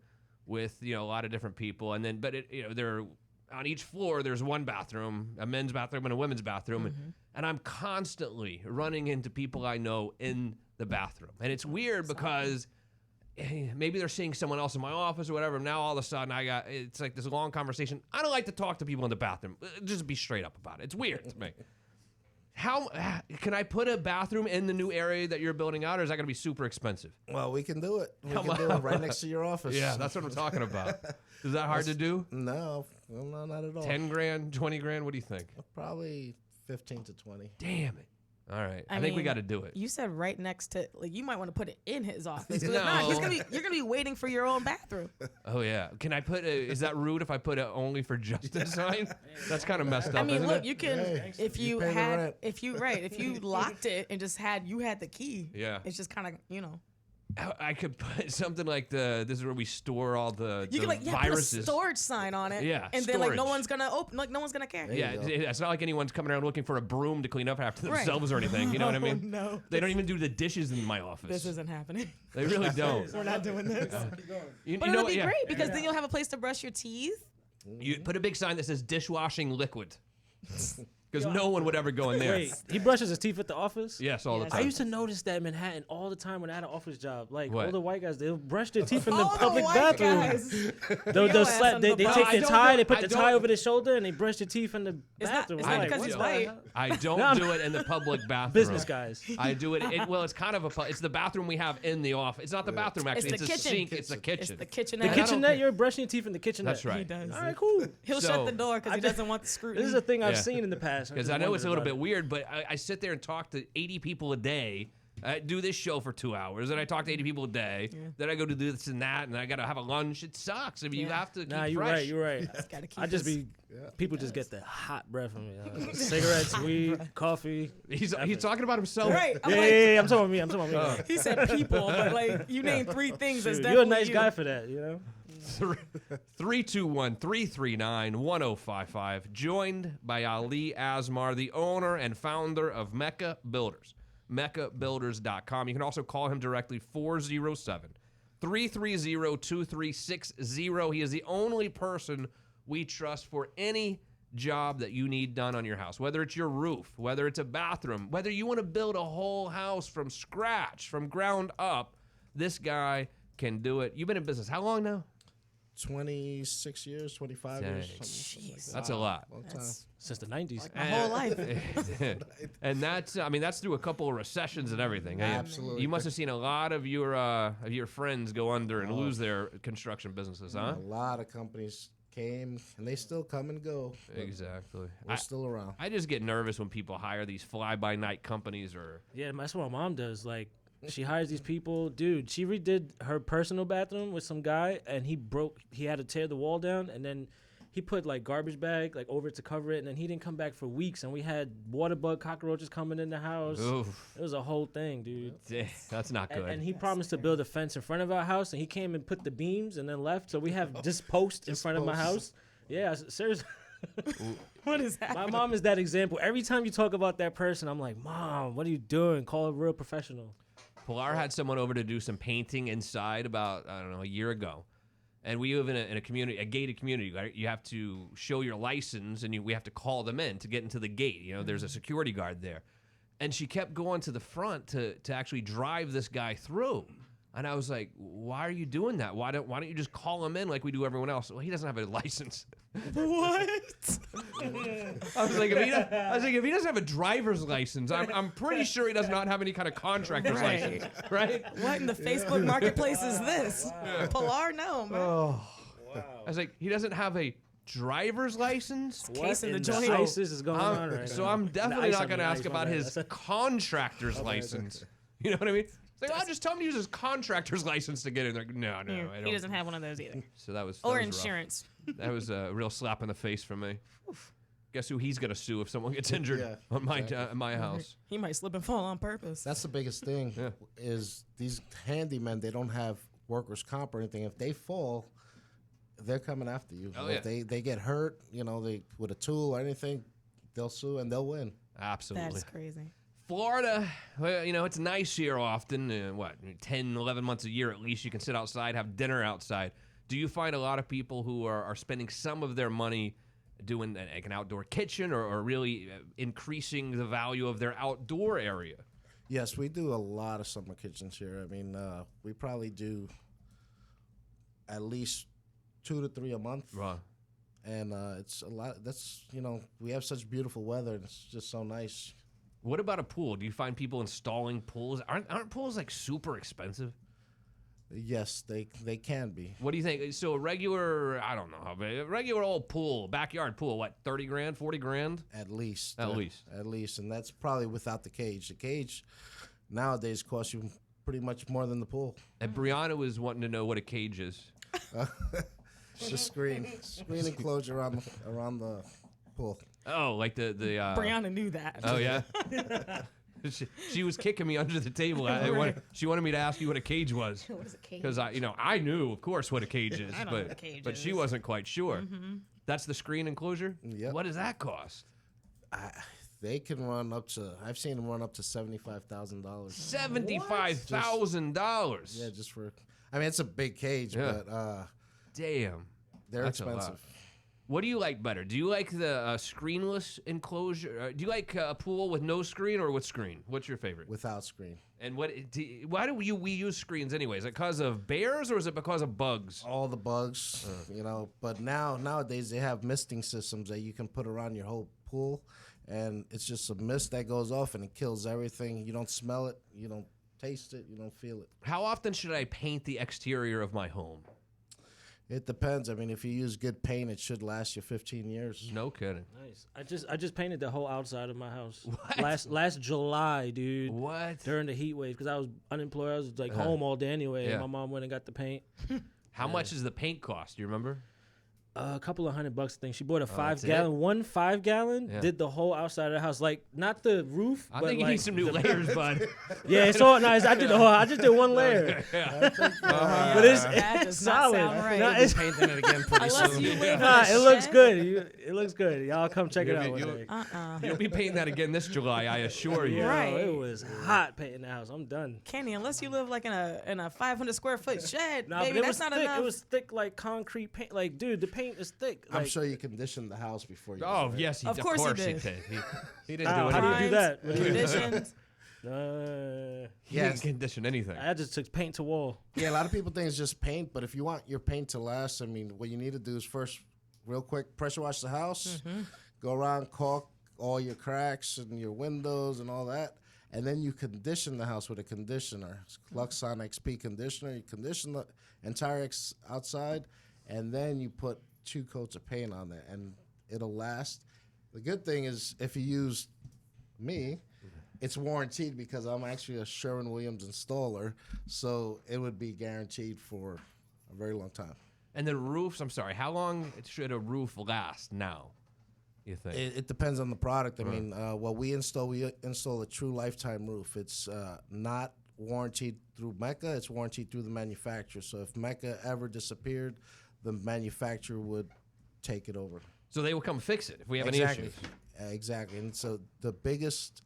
with a lot of different people, and then they're on each floor. There's one bathroom, a men's bathroom and a women's bathroom, and I'm constantly running into people I know in the bathroom, and it's weird because maybe they're seeing someone else in my office or whatever. Now all of a sudden it's like this long conversation. I don't like to talk to people in the bathroom. Just be straight up about it. It's weird to me. How can I put a bathroom in the new area that you're building out, or is that going to be super expensive? Well, we can do it. We can do it right next to your office. Yeah, that's what I'm talking about. Is that hard to do? No, not at all. 10 grand, 20 grand? What do you think? Probably 15 to 20. Damn it. All right. I think we got to do it. You said right next to, you might want to put it in his office. No. You're going to be waiting for your own bathroom. Oh, yeah. Can I put is that rude if I put a only for Justin sign? That's kind of messed up, I mean, isn't look, it? you can, if you locked it and just you had the key. Yeah. It's just kind of, I could put something like this is where we store all the You can viruses. put a storage sign on it. Yeah, and then no storage. one's gonna open, no one's gonna care. Yeah, it's not like anyone's coming around looking for a broom to clean up after themselves or anything. You know what I mean? No. They don't even do the dishes in my office. This isn't happening. They really don't. We're not doing this. You But know it'll what? be Yeah. great because then you'll have a place to brush your teeth. You put a big sign that says dishwashing liquid. Because no one would ever go in there. Wait, he brushes his teeth at the office? Yes, all the I time. used to notice that in Manhattan all the time when I had an office job. Like, What? all the white guys, they'll brush their teeth in the All the public white bathroom. guys. They'll slap, they take their tie, they put I the don't- tie over their shoulder, and they brush their teeth in the bathroom. it's I'm not like, because what he's the white. hell? I don't No, do it in the public bathroom. Business guys. I do it. Well, it's kind of it's the bathroom we have in the office. It's not the bathroom actually. It's the a kitchen. sink. It's the kitchen. It's the kitchenette. The And I don't- kitchenette, you're brushing your teeth in the kitchenette. That's right. He does. All right, cool. He'll So- shut the door because he doesn't want the scrutiny. This is a thing I've Yeah. seen in the past. Because I know it's a little bit weird, but I sit there and talk to 80 people a day. I do this show for 2 hours, and I talk to 80 people a day. Then I go to do this and that, and I got to have a lunch. It sucks. I mean, you have to keep Nah, you're fresh. right. You're right. Gotta keep I just this- be people just get the hot breath from me. Cigarettes, weed, coffee. He's talking about himself. Right. I'm Yeah, like, yeah, I'm talking about me. I'm talking about me. He said people, but like you named 3 things. That's Shoot, definitely you're a nice you. guy for that, you know. 321-339-1055. Joined by Ali Asmar, the owner and founder of Mecca Builders. MeccaBuilders.com. You can also call him directly, 407-330-2360. He is the only person we trust for any job that you need done on your house, whether it's your roof, whether it's a bathroom, whether you want to build a whole house from scratch, from ground up. This guy can do it. You've been in business how long now? 26 years, 25 Dang. years. something like that. That's a lot. Long time. Since the 90s. My whole life. And that's through a couple of recessions and everything. Absolutely. You must have seen a lot of your friends go under and lose their construction businesses, huh? A lot of companies came, and they still come and go. but Exactly. We're still around. I just get nervous when people hire these fly-by-night companies or... Yeah, that's what my mom does. Like, she hires these people. Dude, she redid her personal bathroom with some guy, and he had to tear the wall down, and then he put, like, garbage bag, like, over it to cover it, and then he didn't come back for weeks, and we had water bug cockroaches coming in the house. Oof. It was a whole thing, dude. That's not good. And he promised to build a fence in front of our house, and he came and put the beams and then left, so we have this post in front of my house. Yeah, seriously. What is that? My mom is that example. Every time you talk about that person, I'm like, Mom, what are you doing? Call a real professional. Pilar had someone over to do some painting inside about, I don't know, a year ago. And we live in a community, a gated community. Right? You have to show your license, and we have to call them in to get into the gate. You know, there's a security guard there. And she kept going to the front to actually drive this guy through. And I was like, why are you doing that? Why don't you just call him in like we do everyone else? Well, he doesn't have a license. What? I was like, if he doesn't have a driver's license, I'm pretty sure he does not have any kind of contractor's license, right? What in the Facebook marketplace is this? Pilar, no, man. Oh. I was like, he doesn't have a driver's license. Case in the the joint. ISIS is going on right So now? I'm The definitely ice, not I going to mean, ask ice, about my his bad. contractor's license. You know what I mean? It's like, just tell him to use his contractor's license to get in. Like, no, I don't. He doesn't have one of those either. So that was Or that was rough. insurance. That was a real slap in the face for me. Guess who he's gonna sue if someone gets injured on my house? He might slip and fall on purpose. That's the biggest thing is these handymen, they don't have workers' comp or anything. If they fall, they're coming after you. Oh, If they get hurt, they with a tool or anything, they'll sue and they'll win. Absolutely. That's crazy. Florida, well, it's nice here often. 10, 11 months a year at least, you can sit outside, have dinner outside. Do you find a lot of people who are spending some of their money doing like an outdoor kitchen or really increasing the value of their outdoor area? Yes, we do a lot of summer kitchens here. I mean, we probably do at least 2 to 3 a month. Right. And it's a lot. That's, we have such beautiful weather, and it's just so nice. What about a pool? Do you find people installing pools? Aren't pools like super expensive? Yes, they can be. What do you think? So a regular, I don't know, a regular old pool, backyard pool, what, 30 grand, 40 grand? At least. At least. At least, and that's probably without the cage. The cage nowadays costs you pretty much more than the pool. And Brianna was wanting to know what a cage is. It's a screen enclosure around the pool. Oh, like the Brianna knew that. Oh yeah. She was kicking me under the table. She wanted me to ask you what a cage was. What is a cage? Because I knew, of course, what a cage is, I know what a cage but she is. wasn't quite sure. Mm-hmm. That's the screen enclosure. Yep. What does that cost? They can run up to. I've seen them run up to $75,000. $75,000. Yeah, just for. I mean, it's a big cage, Yeah. but Damn, they're that's a lot. expensive. What do you like better? Do you like the screenless enclosure? Do you like a pool with no screen or with screen? What's your favorite? Without screen. And why do we use screens anyways? Is it because of bears or is it because of bugs? All the bugs, But nowadays they have misting systems that you can put around your whole pool, and it's just a mist that goes off and it kills everything. You don't smell it, you don't taste it, you don't feel it. How often should I paint the exterior of my home? It depends. I mean, if you use good paint, it should last you 15 years. No kidding. Nice. I just painted the whole outside of my house. Last July, dude. What? During the heat wave, because I was unemployed. I was like home all day anyway. Yeah. And my mom went and got the paint. How much does the paint cost? Do you remember? A couple of $100, I think. She bought a that's 5-gallon, one 5-gallon. Yeah. Did the whole outside of the house, like not the roof. I but think you like need some new the- layers, bud. Yeah, it's all nice. I just did one layer. But it's That does not solid. sound right. Nah, We'll be it's- painting it again pretty Unless soon. you live in Nah, a it looks shed. good. It looks good. Y'all come check it out one day. You'll be painting that again this July, I assure you. Yo, Right. it was hot painting the house. I'm done. Kenny, unless you live like in a 500 square foot shed, Nah, baby, but it that's was not thick. enough. It was thick like concrete paint. Like, dude, the paint is thick. I'm Like, sure you conditioned the house before you. Oh, did it. yes, Of course he did. He didn't How do it. do you do that? Conditioned. He didn't condition anything. I just took paint to wall. Yeah, a lot of people think it's just paint, but if you want your paint to last, I mean, what you need to do is first, real quick, pressure wash the house, go around, caulk all your cracks and your windows and all that, and then you condition the house with a conditioner. It's Luxon XP conditioner. You condition the entire outside, and then you put 2 coats of paint on there, and it'll last. The good thing is if you use me, it's warranted because I'm actually a Sherwin-Williams installer, so it would be guaranteed for a very long time. And the roofs, I'm sorry, how long should a roof last now, you think? It depends on the product. I mean, what we install a true lifetime roof. It's not warranted through Mecca. It's warranted through the manufacturer. So if Mecca ever disappeared, the manufacturer would take it over. So they will come fix it if we have any issues. Exactly. And so the biggest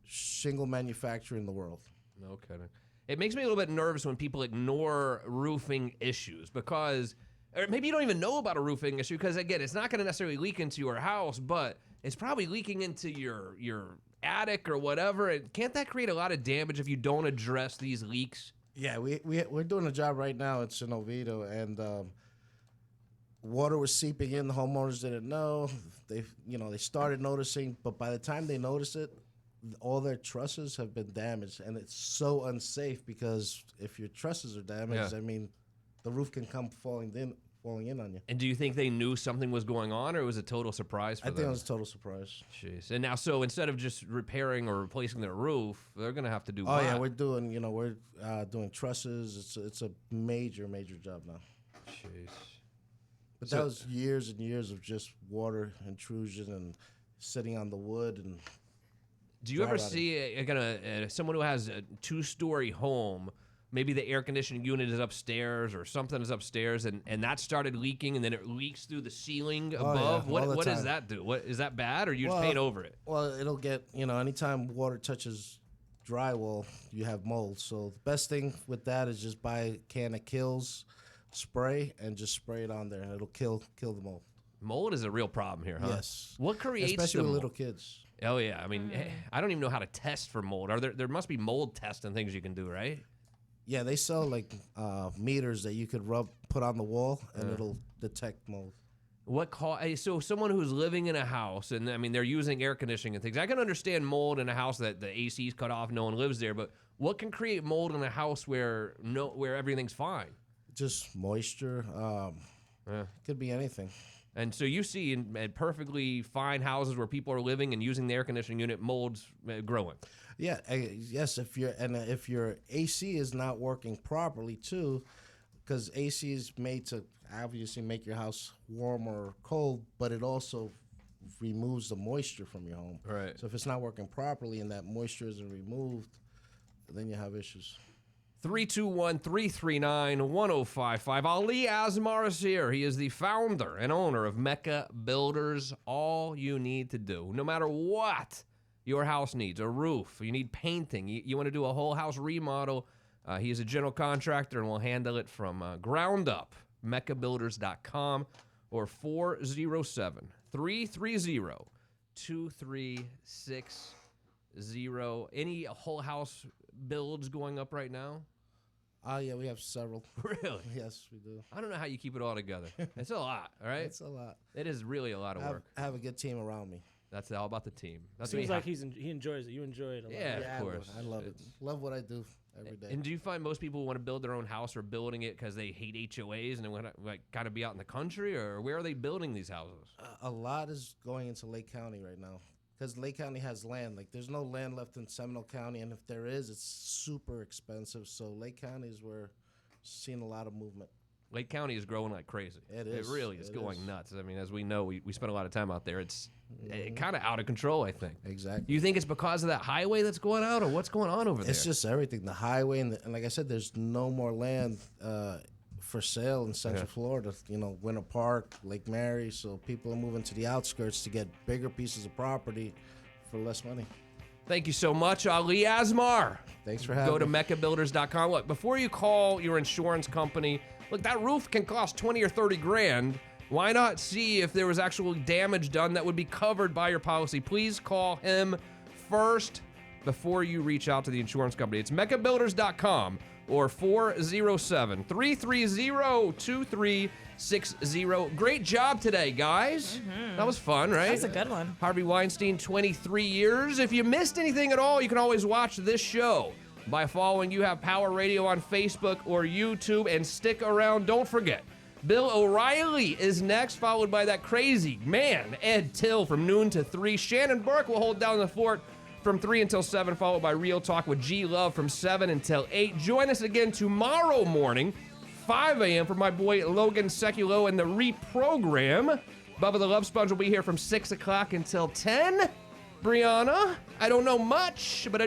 shingle manufacturer in the world. No kidding. It makes me a little bit nervous when people ignore roofing issues because, or maybe you don't even know about a roofing issue because, again, it's not going to necessarily leak into your house, but it's probably leaking into your attic or whatever. And can't that create a lot of damage if you don't address these leaks? Yeah, we're doing a job right now. It's in Oviedo, and water was seeping in. The homeowners didn't know. They started noticing, but by the time they noticed it, all their trusses have been damaged, and it's so unsafe because if your trusses are damaged, Yeah. I mean, the roof can come falling falling in on you. And do you think they knew something was going on, or it was a total surprise for them? I think it was a total surprise. Jeez. And now, so instead of just repairing or replacing their roof, they're going to have to do Oh what? yeah, we're doing trusses. It's a major job now. Jeez. But that was years and years of just water intrusion and sitting on the wood. And do you ever see someone who has a 2-story home? Maybe the air conditioning unit is upstairs or something is upstairs, and that started leaking, and then it leaks through the ceiling above. Yeah, what does that do? What is that bad, or you just paint over it? Well, it'll get, anytime water touches drywall, you have mold. So the best thing with that is just buy a can of Kills spray and just spray it on there, and it'll kill the mold. Mold is a real problem here, huh? Yes. What creates especially the with mold? little kids? Oh yeah, I mean, I don't even know how to test for mold. There must be mold tests and things you can do, right? Yeah, they sell like meters that you could put on the wall, and it'll detect mold. So someone who's living in a house, and I mean they're using air conditioning and things. I can understand mold in a house that the AC's cut off, no one lives there. But what can create mold in a house where everything's fine? Just moisture. Could be anything. And so you see in perfectly fine houses where people are living and using the air conditioning unit, mold's growing. Yeah, yes. If your AC is not working properly too, because AC is made to obviously make your house warm or cold, but it also removes the moisture from your home. Right. So if it's not working properly and that moisture isn't removed, then you have issues. 321-339-1055. Ali Asmar is here. He is the founder and owner of Mecca Builders. All you need to do, no matter what your house needs, a roof, you need painting, you want to do a whole house remodel, he is a general contractor and will handle it from ground up. MeccaBuilders.com or 407-330-2360. Any whole house builds going up right now? Yeah, we have several. Really? Yes, we do. I don't know how you keep it all together. It's a lot, all right? It's a lot. It is really a lot of work. I have a good team around me. That's all about the team. That seems like he enjoys it. You enjoy it a lot. Yeah, of course. I love it. Love what I do every day. And do you find most people want to build their own house or building it because they hate HOAs and they want to kind of be out in the country, or where are they building these houses? A lot is going into Lake County right now because Lake County has land. Like there's no land left in Seminole County, and if there is, it's super expensive. So Lake County is where we're seeing a lot of movement. Lake County is growing like crazy. It is. It really is going nuts. I mean, as we know, we spend a lot of time out there. It's kind of out of control, I think. Exactly. You think it's because of that highway that's going out, or what's going on over there? It's just everything. The highway, and like I said, there's no more land for sale in Central Florida. Winter Park, Lake Mary. So people are moving to the outskirts to get bigger pieces of property for less money. Thank you so much, Ali Asmar. Thanks for having me. Go to MeccaBuilders.com. Look, before you call your insurance company, look, that roof can cost $20 or $30,000. Why not see if there was actual damage done that would be covered by your policy? Please call him first before you reach out to the insurance company. It's MeccaBuilders.com or 407-330-2360. Great job today, guys. That was fun, right? That's a good one. Harvey Weinstein, 23 years. If you missed anything at all, you can always watch this show by following You Have Power Radio on Facebook or YouTube, and stick around. Don't forget, Bill O'Reilly is next, followed by that crazy man, Ed Till, from noon to 3. Shannon Burke will hold down the fort from 3 until 7, followed by Real Talk with G Love from 7 until 8. Join us again tomorrow morning, 5 a.m. for my boy Logan Seculo and the Reprogram. Bubba the Love Sponge will be here from 6 o'clock until 10. Brianna, I don't know much, but I